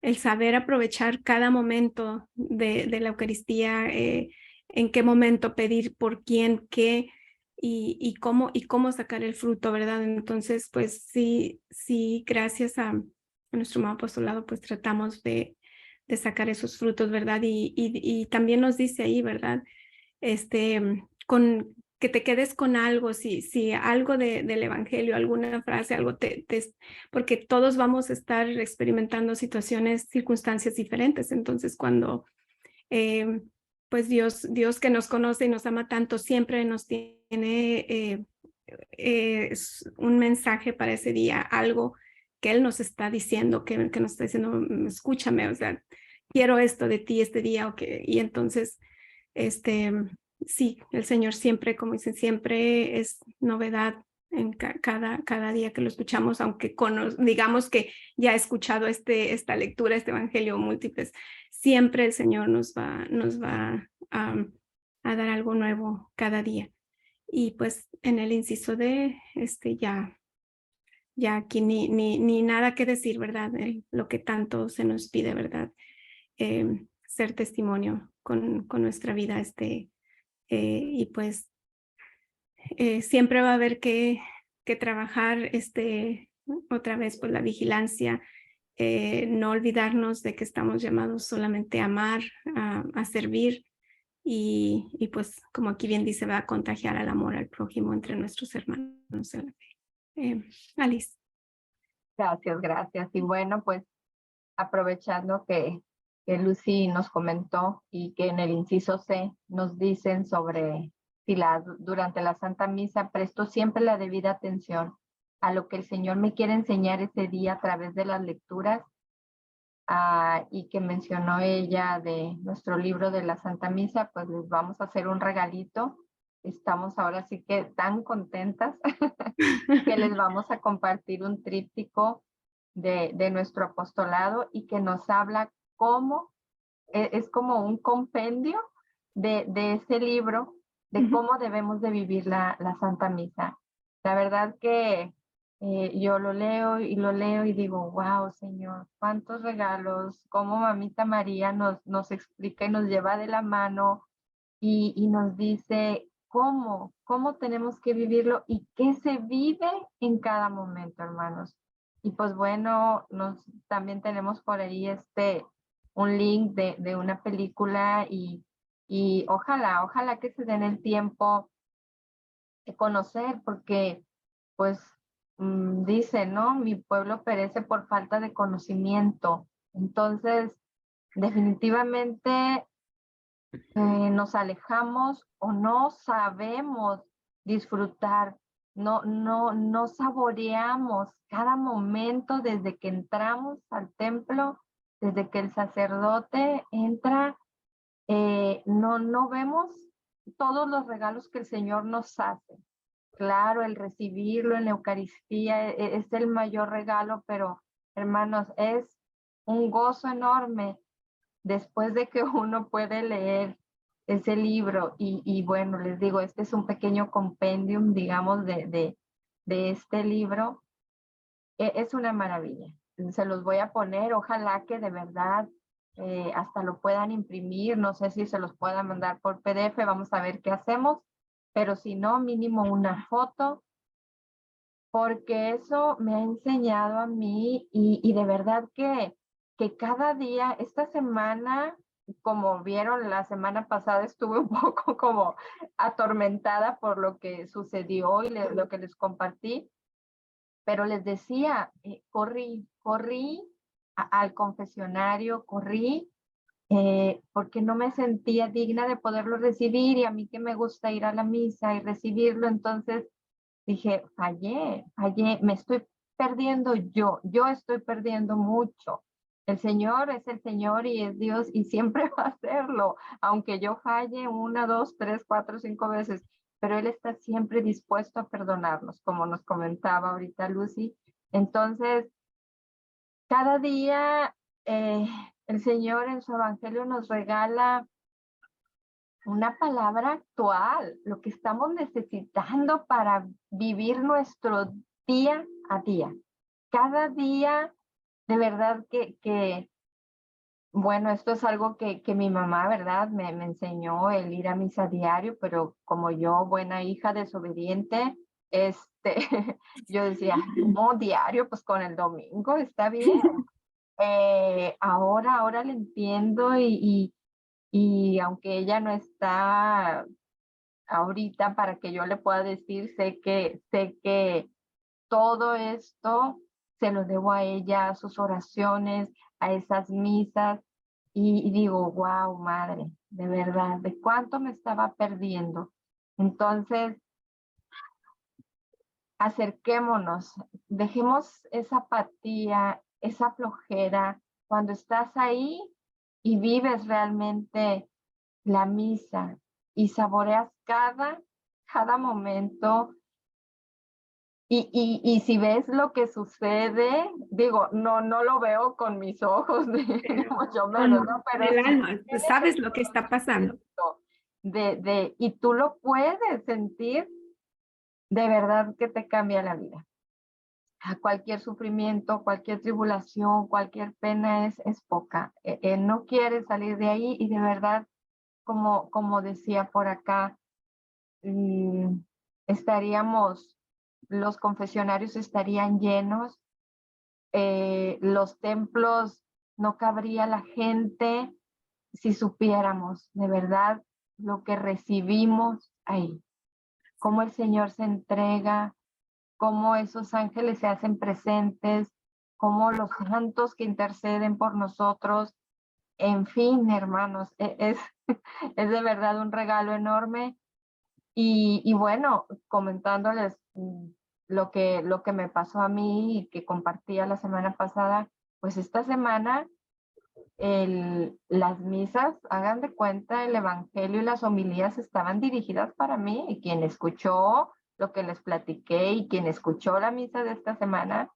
el saber aprovechar cada momento de la Eucaristía, en qué momento pedir, por quién, qué y cómo sacar el fruto, ¿verdad? Entonces, pues sí, gracias a nuestro amado apostolado, pues tratamos de sacar esos frutos, ¿verdad? Y también nos dice ahí, ¿verdad? Con que te quedes con algo, si algo del evangelio, alguna frase, algo porque todos vamos a estar experimentando situaciones, circunstancias diferentes. Entonces, cuando pues Dios que nos conoce y nos ama tanto, siempre nos tiene un mensaje para ese día, algo que Él nos está diciendo, que nos está diciendo, escúchame, o sea, quiero esto de ti este día, y entonces, sí, el Señor siempre, como dicen, siempre es novedad en cada día que lo escuchamos, aunque digamos que ya he escuchado esta lectura, este evangelio múltiples, siempre el Señor nos va a dar algo nuevo cada día. Y pues en el inciso D, ya aquí ni nada que decir, ¿verdad? Lo que tanto se nos pide, ¿verdad? Ser testimonio con nuestra vida, y pues siempre va a haber que trabajar, otra vez, pues la vigilancia, no olvidarnos de que estamos llamados solamente a amar, a servir, y pues como aquí bien dice, va a contagiar al amor al prójimo entre nuestros hermanos en la fe. Alice. Gracias, gracias. Y bueno, pues aprovechando que Lucy nos comentó y que en el inciso C nos dicen sobre si durante la Santa Misa presto siempre la debida atención a lo que el Señor me quiere enseñar ese día a través de las lecturas, y que mencionó ella de nuestro libro de la Santa Misa, pues les vamos a hacer un regalito. Estamos ahora sí que tan contentas que les vamos a compartir un tríptico de nuestro apostolado y que nos habla cómo, es como un compendio de ese libro, de cómo debemos de vivir la Santa Misa. La verdad que yo lo leo y digo, wow, Señor, cuántos regalos, cómo Mamita María nos explica y nos lleva de la mano y nos dice cómo tenemos que vivirlo y qué se vive en cada momento, hermanos. Y pues bueno, también tenemos por ahí un link de una película y ojalá que se den el tiempo de conocer, porque pues dice, ¿no? Mi pueblo perece por falta de conocimiento. Entonces, definitivamente nos alejamos o no sabemos disfrutar, no saboreamos cada momento desde que entramos al templo, desde que el sacerdote entra, no vemos todos los regalos que el Señor nos hace. Claro, el recibirlo en la Eucaristía es el mayor regalo, pero hermanos, es un gozo enorme después de que uno puede leer ese libro y bueno, les digo, este es un pequeño compendium, digamos, de este libro. Es una maravilla. Se los voy a poner, ojalá que de verdad hasta lo puedan imprimir, no sé si se los puedan mandar por PDF, vamos a ver qué hacemos, pero si no, mínimo una foto, porque eso me ha enseñado a mí y de verdad que cada día, esta semana, como vieron, la semana pasada estuve un poco como atormentada por lo que sucedió y lo que les compartí, pero les decía, corrí al confesionario, corrí porque no me sentía digna de poderlo recibir y a mí que me gusta ir a la misa y recibirlo, entonces dije, fallé, me estoy perdiendo yo estoy perdiendo mucho. El Señor es el Señor y es Dios y siempre va a hacerlo, aunque yo falle 1, 2, 3, 4, 5 veces, pero Él está siempre dispuesto a perdonarnos, como nos comentaba ahorita Lucy. Entonces, cada día el Señor en su Evangelio nos regala una palabra actual, lo que estamos necesitando para vivir nuestro día a día. Cada día, de verdad bueno, esto es algo que mi mamá, ¿verdad? Me enseñó el ir a misa diario, pero como yo, buena hija desobediente, yo decía, no, diario, pues con el domingo está bien. Ahora le entiendo y aunque ella no está ahorita para que yo le pueda decir, sé que todo esto se lo debo a ella, a sus oraciones, a esas misas, y digo, wow, madre, de verdad, ¿de cuánto me estaba perdiendo? Entonces, acerquémonos, dejemos esa apatía, esa flojera, cuando estás ahí y vives realmente la misa y saboreas cada momento. Y si ves lo que sucede, digo, no lo veo con mis ojos, Pero mucho menos, ¿no? con Pero el sí alma, tú tienes sabes el lo que está pasando. conocimiento y tú lo puedes sentir, de verdad que te cambia la vida. A cualquier sufrimiento, cualquier tribulación, cualquier pena es poca. No quieres salir de ahí y de verdad, como decía por acá, mm, estaríamos, los confesionarios estarían llenos, los templos no cabría la gente si supiéramos de verdad lo que recibimos ahí, cómo el Señor se entrega, cómo esos ángeles se hacen presentes, cómo los santos que interceden por nosotros, en fin, hermanos, es de verdad un regalo enorme. Y bueno, comentándoles lo que me pasó a mí y que compartía la semana pasada, pues esta semana las misas, hagan de cuenta, el evangelio y las homilías estaban dirigidas para mí y quien escuchó lo que les platiqué y quien escuchó la misa de esta semana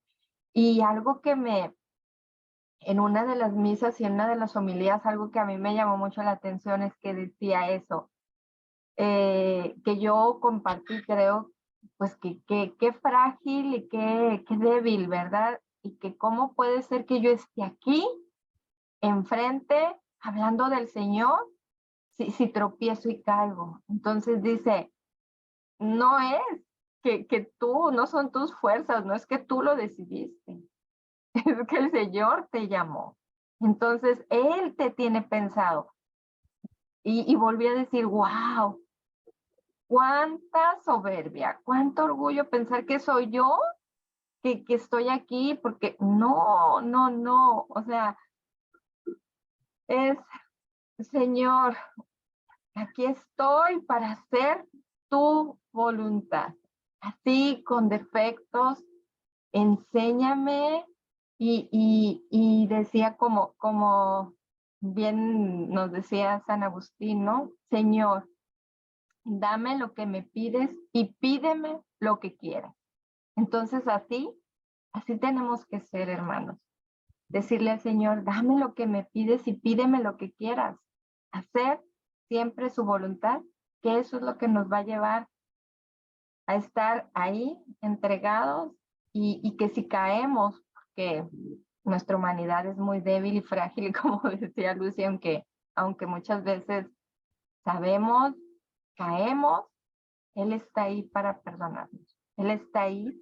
y algo en una de las misas y en una de las homilías, algo que a mí me llamó mucho la atención es que decía eso, que yo compartí, creo, pues qué frágil y qué débil, ¿verdad? Y que cómo puede ser que yo esté aquí, enfrente, hablando del Señor, si tropiezo y caigo. Entonces dice, no es que tú, no son tus fuerzas, no es que tú lo decidiste, es que el Señor te llamó. Entonces, Él te tiene pensado. Y volví a decir, wow, cuánta soberbia, cuánto orgullo pensar que soy yo que estoy aquí, porque no, o sea, es, Señor, aquí estoy para hacer tu voluntad, así con defectos, enséñame y decía como bien nos decía San Agustín, ¿no? Señor, dame lo que me pides y pídeme lo que quieras. Entonces así tenemos que ser, hermanos. Decirle al Señor, dame lo que me pides y pídeme lo que quieras. Hacer siempre su voluntad, que eso es lo que nos va a llevar a estar ahí entregados y que si caemos, que nuestra humanidad es muy débil y frágil, y como decía Lucy, aunque muchas veces sabemos, caemos, Él está ahí para perdonarnos. Él está ahí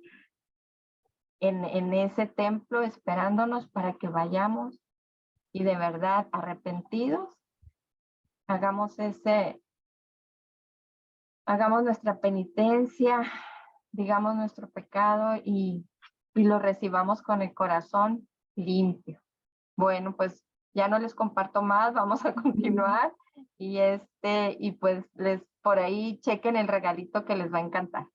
en ese templo esperándonos para que vayamos y de verdad arrepentidos, hagamos nuestra penitencia, digamos nuestro pecado y lo recibamos con el corazón limpio. Bueno, pues ya no les comparto más, vamos a continuar y pues por ahí chequen el regalito que les va a encantar.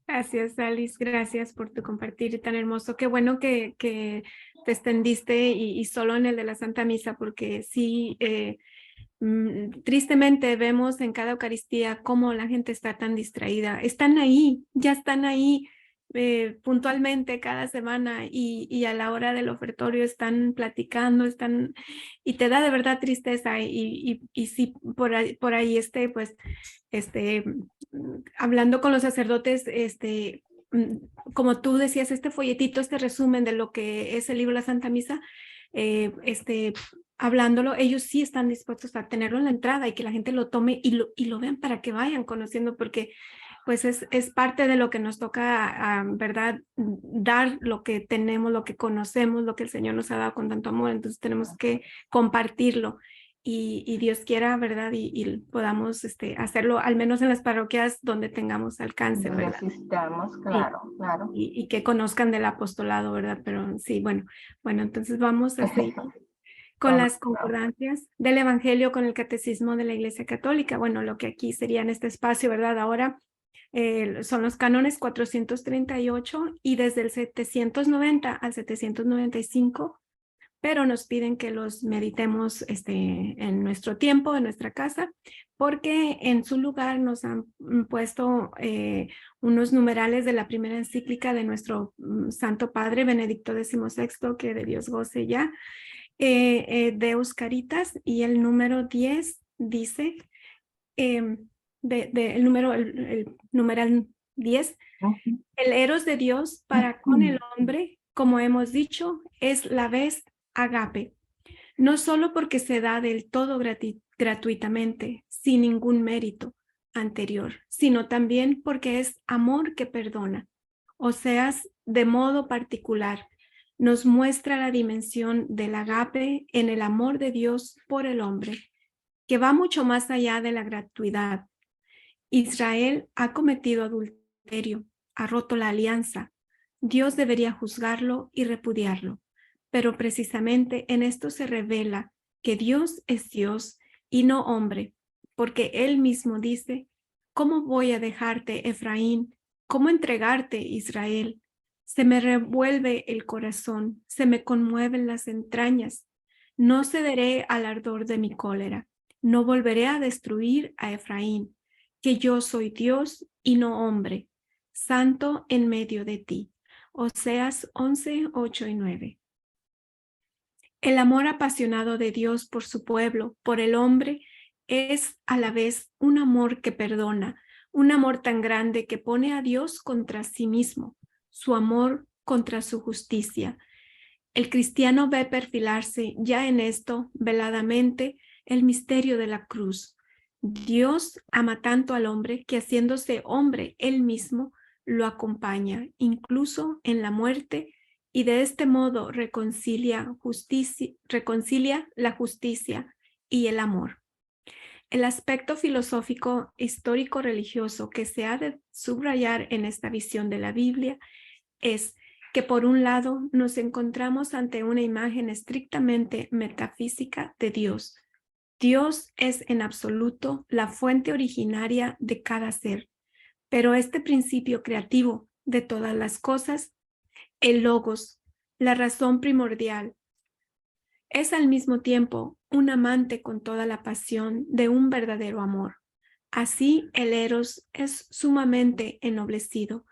Gracias, Alice. Gracias por tu compartir tan hermoso. Qué bueno que te extendiste y solo en el de la Santa Misa, porque sí, tristemente vemos en cada Eucaristía cómo la gente está tan distraída. Están ahí, ya están ahí puntualmente cada semana y a la hora del ofertorio están platicando, y te da de verdad tristeza y sí, por ahí pues, hablando con los sacerdotes, como tú decías, este folletito, este resumen de lo que es el libro de la Santa Misa, hablándolo, ellos sí están dispuestos a tenerlo en la entrada y que la gente lo tome y lo vean para que vayan conociendo, porque pues es parte de lo que nos toca, ¿verdad? Dar lo que tenemos, lo que conocemos, lo que el Señor nos ha dado con tanto amor, entonces tenemos que compartirlo. Y Dios quiera, ¿verdad? Y podamos hacerlo, al menos en las parroquias donde tengamos alcance, Donde ¿verdad? asistamos, Sí. claro, claro. Y que conozcan del apostolado, ¿verdad? Pero sí, bueno, entonces vamos a seguir con Vamos, las concordancias del Evangelio con el Catecismo de la Iglesia Católica. Bueno, lo que aquí sería en este espacio, ¿verdad? Ahora son los cánones 438 y desde el 790 al 795, pero nos piden que los meditemos en nuestro tiempo, en nuestra casa, porque en su lugar nos han puesto unos numerales de la primera encíclica de nuestro Santo Padre Benedicto XVI, que de Dios goce ya, Deus Caritas, y el número 10 dice, el numeral 10, el eros de Dios para con el hombre, como hemos dicho, es la ves agape, no solo porque se da del todo gratuitamente, sin ningún mérito anterior, sino también porque es amor que perdona, o sea, de modo particular, nos muestra la dimensión del agape en el amor de Dios por el hombre, que va mucho más allá de la gratuidad. Israel ha cometido adulterio, ha roto la alianza. Dios debería juzgarlo y repudiarlo, pero precisamente en esto se revela que Dios es Dios y no hombre, porque Él mismo dice, ¿cómo voy a dejarte, Efraín? ¿Cómo entregarte, Israel? Se me revuelve el corazón, se me conmueven las entrañas. No cederé al ardor de mi cólera, no volveré a destruir a Efraín, que yo soy Dios y no hombre, santo en medio de ti. Oseas 11, 8 y 9. El amor apasionado de Dios por su pueblo, por el hombre, es a la vez un amor que perdona, un amor tan grande que pone a Dios contra sí mismo, su amor contra su justicia. El cristiano ve perfilarse ya en esto, veladamente, el misterio de la cruz. Dios ama tanto al hombre que, haciéndose hombre él mismo, lo acompaña, incluso en la muerte, y de este modo reconcilia la justicia y el amor. El aspecto filosófico, histórico, religioso que se ha de subrayar en esta visión de la Biblia es que, por un lado, nos encontramos ante una imagen estrictamente metafísica de Dios. Dios es en absoluto la fuente originaria de cada ser, pero este principio creativo de todas las cosas, el logos, la razón primordial, es al mismo tiempo un amante con toda la pasión de un verdadero amor. Así el eros es sumamente ennoblecido,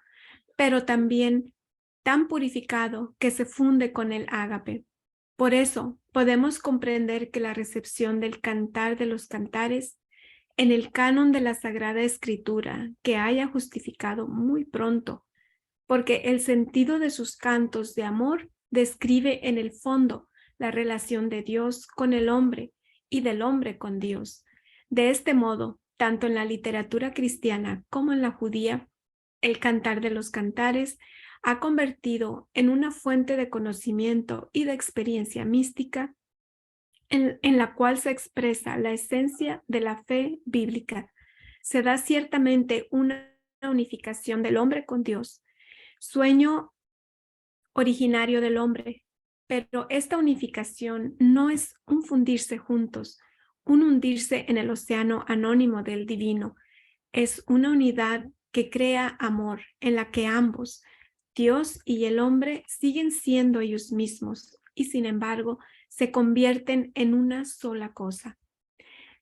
pero también tan purificado que se funde con el ágape. Por eso podemos comprender que la recepción del Cantar de los Cantares en el canon de la Sagrada Escritura que haya justificado muy pronto, porque el sentido de sus cantos de amor describe en el fondo la relación de Dios con el hombre y del hombre con Dios. De este modo, tanto en la literatura cristiana como en la judía, el Cantar de los Cantares ha convertido en una fuente de conocimiento y de experiencia mística en la cual se expresa la esencia de la fe bíblica. Se da ciertamente una unificación del hombre con Dios, sueño originario del hombre, pero esta unificación no es un fundirse juntos, un hundirse en el océano anónimo del divino, es una unidad que crea amor, en la que ambos, Dios y el hombre, siguen siendo ellos mismos y sin embargo se convierten en una sola cosa.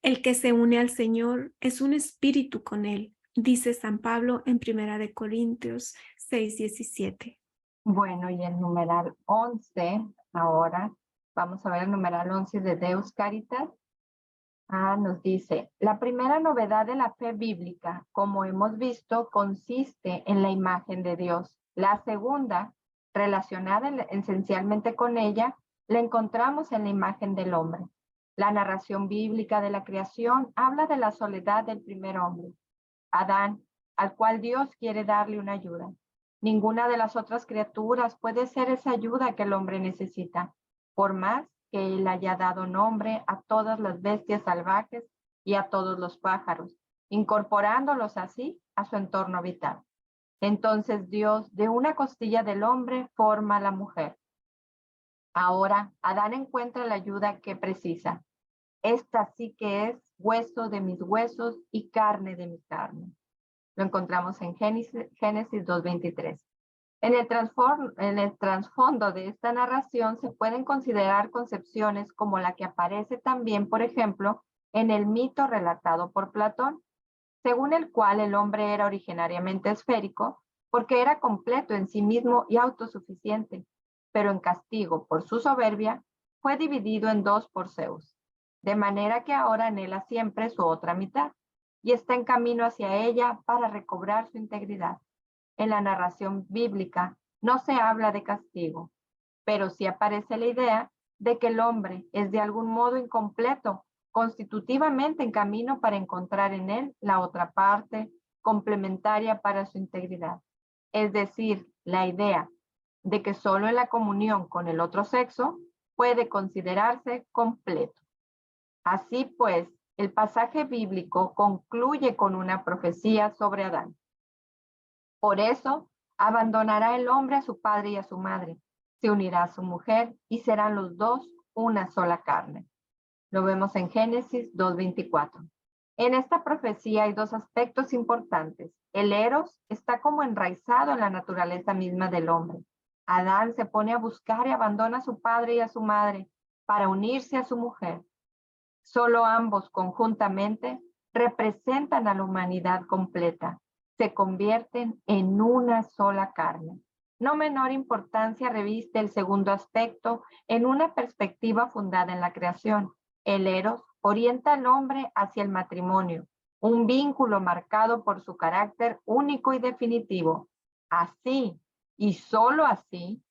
El que se une al Señor es un espíritu con Él, dice San Pablo en 1 Corintios 6:17. Bueno, y el numeral 11, ahora vamos a ver el numeral 11 de Deus Caritas. Nos dice, la primera novedad de la fe bíblica, como hemos visto, consiste en la imagen de Dios. La segunda, relacionada esencialmente con ella, la encontramos en la imagen del hombre. La narración bíblica de la creación habla de la soledad del primer hombre, Adán, al cual Dios quiere darle una ayuda. Ninguna de las otras criaturas puede ser esa ayuda que el hombre necesita, por más que él haya dado nombre a todas las bestias salvajes y a todos los pájaros, incorporándolos así a su entorno vital. Entonces Dios, de una costilla del hombre, forma a la mujer. Ahora Adán encuentra la ayuda que precisa. Esta sí que es hueso de mis huesos y carne de mi carne. Lo encontramos en Génesis 2:23. En el trasfondo de esta narración se pueden considerar concepciones como la que aparece también, por ejemplo, en el mito relatado por Platón, según el cual el hombre era originariamente esférico porque era completo en sí mismo y autosuficiente, pero en castigo por su soberbia fue dividido en dos por Zeus, de manera que ahora anhela siempre su otra mitad y está en camino hacia ella para recobrar su integridad. En la narración bíblica no se habla de castigo, pero sí aparece la idea de que el hombre es de algún modo incompleto, constitutivamente en camino para encontrar en él la otra parte complementaria para su integridad. Es decir, la idea de que solo en la comunión con el otro sexo puede considerarse completo. Así pues, el pasaje bíblico concluye con una profecía sobre Adán. Por eso, abandonará el hombre a su padre y a su madre, se unirá a su mujer y serán los dos una sola carne. Lo vemos en Génesis 2:24. En esta profecía hay dos aspectos importantes. El eros está como enraizado en la naturaleza misma del hombre. Adán se pone a buscar y abandona a su padre y a su madre para unirse a su mujer. Solo ambos conjuntamente representan a la humanidad completa. Se convierten en una sola carne. No menor importancia reviste el segundo aspecto en una perspectiva fundada en la creación. El eros orienta al hombre hacia el matrimonio, un vínculo marcado por su carácter único y definitivo. Así, y solo así,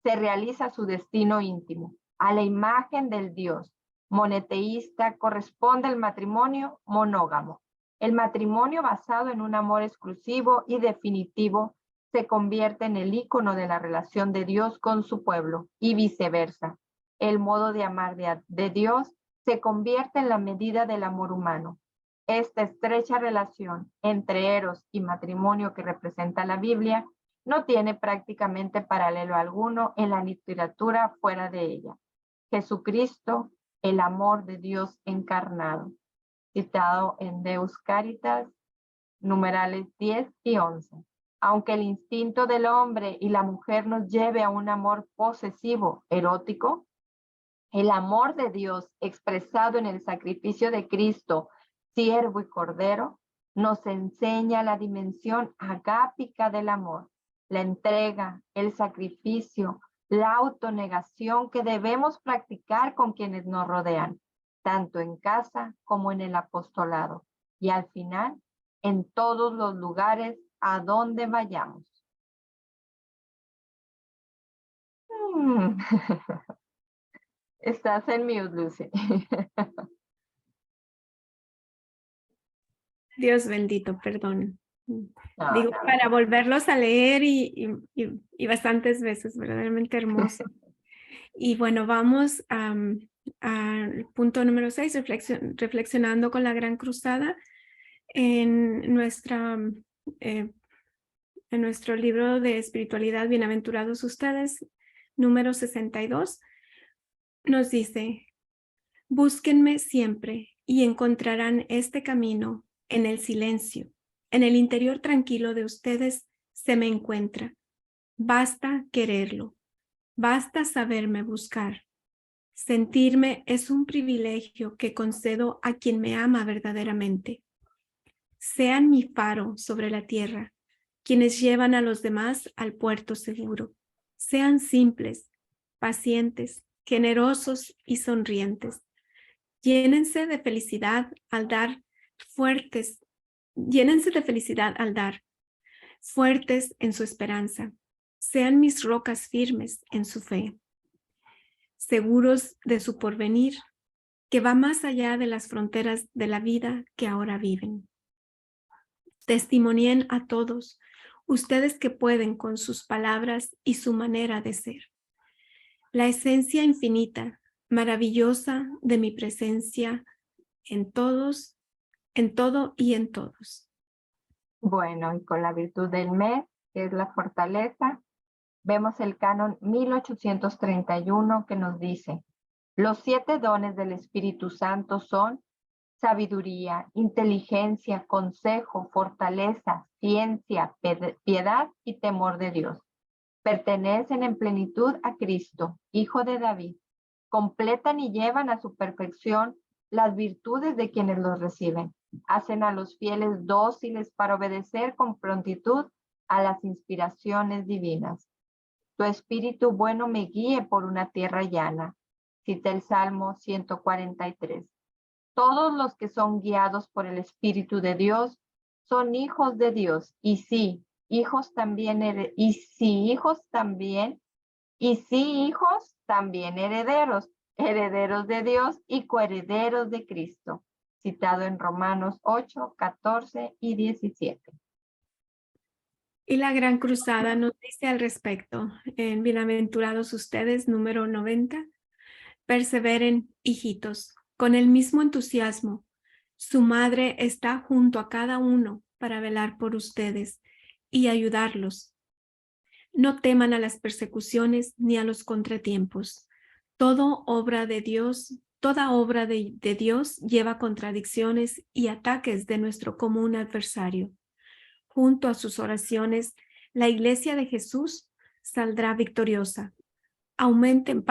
se realiza su destino íntimo, a la imagen del Dios monoteísta corresponde al matrimonio monógamo. El matrimonio basado en un amor exclusivo y definitivo se convierte en el ícono de la relación de Dios con su pueblo y viceversa. El modo de amar de Dios se convierte en la medida del amor humano. Esta estrecha relación entre eros y matrimonio que representa la Biblia no tiene prácticamente paralelo alguno en la literatura fuera de ella. Jesucristo, el amor de Dios encarnado, citado en Deus Caritas, numerales 10 y 11. Aunque el instinto del hombre y la mujer nos lleve a un amor posesivo, erótico, el amor de Dios expresado en el sacrificio de Cristo, siervo y cordero, nos enseña la dimensión agápica del amor, la entrega, el sacrificio, la autonegación que debemos practicar con quienes nos rodean, tanto en casa como en el apostolado, y al final, en todos los lugares a donde vayamos. Estás en mute, Lucy. Dios bendito, perdón. Digo, para volverlos a leer y bastantes veces, verdaderamente hermoso. Y bueno, vamos al punto número 6, reflexionando con la Gran Cruzada en nuestro libro de espiritualidad, Bienaventurados ustedes, número 62, nos dice: búsquenme siempre y encontrarán este camino en el silencio, En el interior tranquilo de ustedes se me encuentra. Basta quererlo. Basta saberme buscar. Sentirme es un privilegio que concedo a quien me ama verdaderamente. Sean mi faro sobre la tierra, quienes llevan a los demás al puerto seguro. Sean simples, pacientes, generosos y sonrientes. Llénense de felicidad al dar, fuertes en su esperanza. Sean mis rocas firmes en su fe, seguros de su porvenir, que va más allá de las fronteras de la vida que ahora viven. Testimonien a todos, ustedes que pueden con sus palabras y su manera de ser. La esencia infinita, maravillosa de mi presencia en todos, en todo y en todos. Bueno, y con la virtud del mes, que es la fortaleza, vemos el canon 1831 que nos dice: los 7 dones del Espíritu Santo son sabiduría, inteligencia, consejo, fortaleza, ciencia, piedad y temor de Dios. Pertenecen en plenitud a Cristo, Hijo de David. Completan y llevan a su perfección las virtudes de quienes los reciben. Hacen a los fieles dóciles para obedecer con prontitud a las inspiraciones divinas. Tu espíritu bueno me guíe por una tierra llana. Cita el Salmo 143. Todos los que son guiados por el Espíritu de Dios son hijos de Dios. Y sí, hijos también, herederos de Dios y coherederos de Cristo. Citado en Romanos 8, 14 y 17. Y la Gran Cruzada nos dice al respecto, en Bienaventurados ustedes, número 90, perseveren, hijitos, con el mismo entusiasmo. Su madre está junto a cada uno para velar por ustedes y ayudarlos. No teman a las persecuciones ni a los contratiempos. Toda obra de Dios lleva contradicciones y ataques de nuestro común adversario. Junto a sus oraciones, la Iglesia de Jesús saldrá victoriosa. Aumenten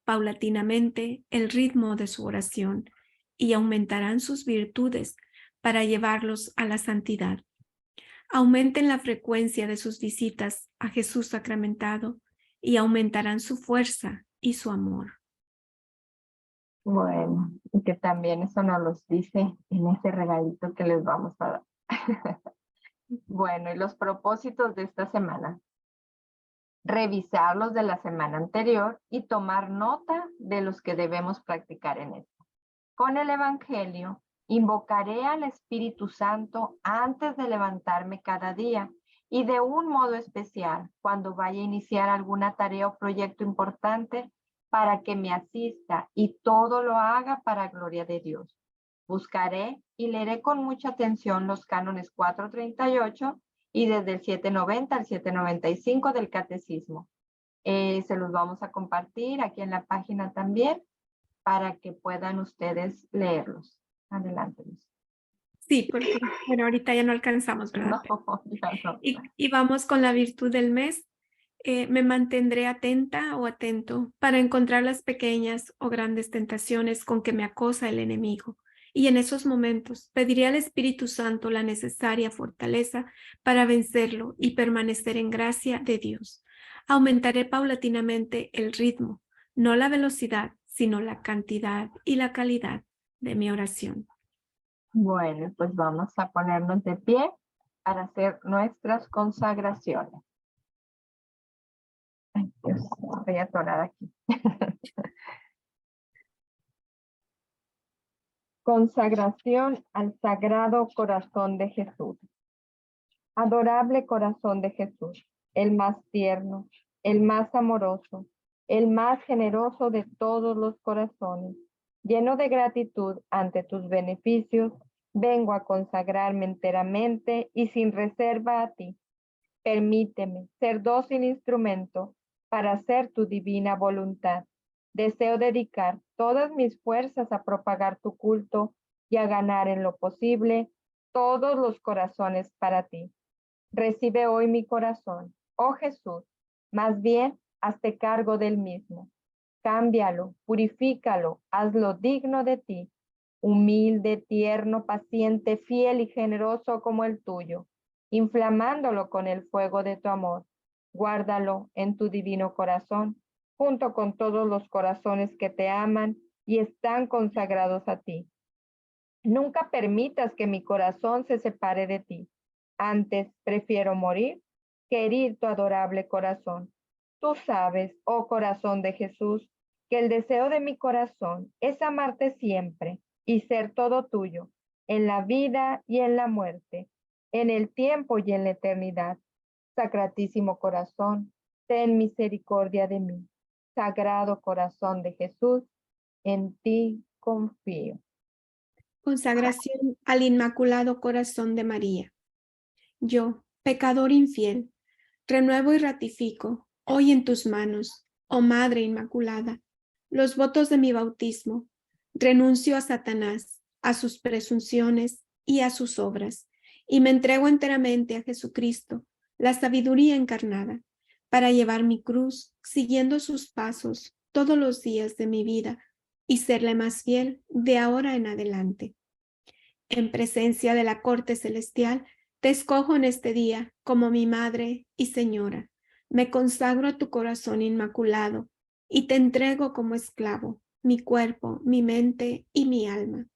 paulatinamente el ritmo de su oración y aumentarán sus virtudes para llevarlos a la santidad. Aumenten la frecuencia de sus visitas a Jesús sacramentado y aumentarán su fuerza y su amor. Bueno, y que también eso nos los dice en ese regalito que les vamos a dar. Bueno, y los propósitos de esta semana. Revisar los de la semana anterior y tomar nota de los que debemos practicar en esta. Con el Evangelio, invocaré al Espíritu Santo antes de levantarme cada día y de un modo especial cuando vaya a iniciar alguna tarea o proyecto importante para que me asista y todo lo haga para gloria de Dios. Buscaré y leeré con mucha atención los cánones 438 y desde el 790 al 795 del Catecismo. Se los vamos a compartir aquí en la página también para que puedan ustedes leerlos. Adelante, Luz. Sí, porque bueno, ahorita ya no alcanzamos, ¿verdad? No, ya no. Y vamos con la virtud del mes. Me mantendré atenta o atento para encontrar las pequeñas o grandes tentaciones con que me acosa el enemigo. Y en esos momentos pediré al Espíritu Santo la necesaria fortaleza para vencerlo y permanecer en gracia de Dios. Aumentaré paulatinamente el ritmo, no la velocidad, sino la cantidad y la calidad de mi oración. Bueno, pues vamos a ponernos de pie para hacer nuestras consagraciones. Ay, Dios, estoy atorada aquí. Consagración al Sagrado Corazón de Jesús. Adorable Corazón de Jesús, el más tierno, el más amoroso, el más generoso de todos los corazones. Lleno de gratitud ante tus beneficios, vengo a consagrarme enteramente y sin reserva a ti. Permíteme ser dócil instrumento para hacer tu divina voluntad. Deseo dedicar todas mis fuerzas a propagar tu culto y a ganar en lo posible todos los corazones para ti. Recibe hoy mi corazón, oh Jesús, más bien hazte cargo del mismo. Cámbialo, purifícalo, hazlo digno de ti, humilde, tierno, paciente, fiel y generoso como el tuyo, inflamándolo con el fuego de tu amor. Guárdalo en tu divino corazón, junto con todos los corazones que te aman y están consagrados a ti. Nunca permitas que mi corazón se separe de ti. Antes prefiero morir que herir tu adorable corazón. Tú sabes, oh corazón de Jesús, que el deseo de mi corazón es amarte siempre y ser todo tuyo, en la vida y en la muerte, en el tiempo y en la eternidad. Sacratísimo corazón, ten misericordia de mí. Sagrado corazón de Jesús, en ti confío. Consagración al Inmaculado Corazón de María. Yo, pecador infiel, renuevo y ratifico hoy en tus manos, oh Madre Inmaculada, los votos de mi bautismo. Renuncio a Satanás, a sus presunciones y a sus obras, y me entrego enteramente a Jesucristo, la sabiduría encarnada, para llevar mi cruz siguiendo sus pasos todos los días de mi vida y serle más fiel de ahora en adelante. En presencia de la corte celestial, te escojo en este día como mi Madre y Señora. Me consagro a tu corazón inmaculado y te entrego como esclavo mi cuerpo, mi mente y mi alma,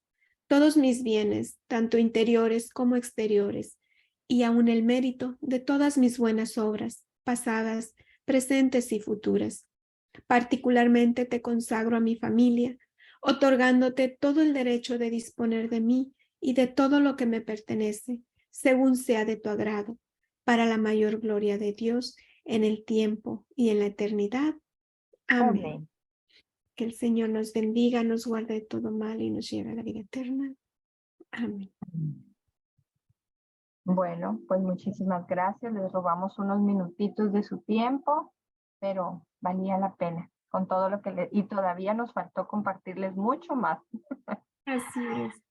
todos mis bienes, tanto interiores como exteriores, y aun el mérito de todas mis buenas obras, pasadas, presentes y futuras. Particularmente te consagro a mi familia, otorgándote todo el derecho de disponer de mí y de todo lo que me pertenece, según sea de tu agrado, para la mayor gloria de Dios en el tiempo y en la eternidad. Amén. Amén. Que el Señor nos bendiga, nos guarde de todo mal y nos lleve a la vida eterna. Amén. Bueno, pues muchísimas gracias. Les robamos unos minutitos de su tiempo, pero valía la pena con todo lo que y todavía nos faltó compartirles mucho más. Así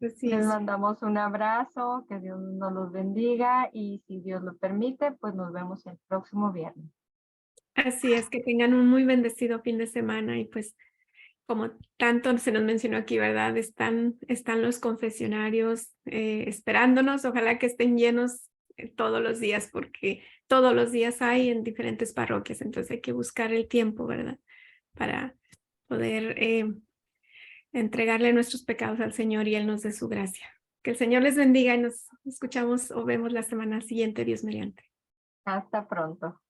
Les es. mandamos un abrazo, que Dios nos los bendiga y si Dios lo permite, pues nos vemos el próximo viernes. Así es, que tengan un muy bendecido fin de semana y pues como tanto se nos mencionó aquí, ¿verdad? Están los confesionarios esperándonos. Ojalá que estén llenos todos los días, porque todos los días hay en diferentes parroquias. Entonces hay que buscar el tiempo, ¿verdad? Para poder entregarle nuestros pecados al Señor y Él nos dé su gracia. Que el Señor les bendiga y nos escuchamos o vemos la semana siguiente, Dios mediante. Hasta pronto.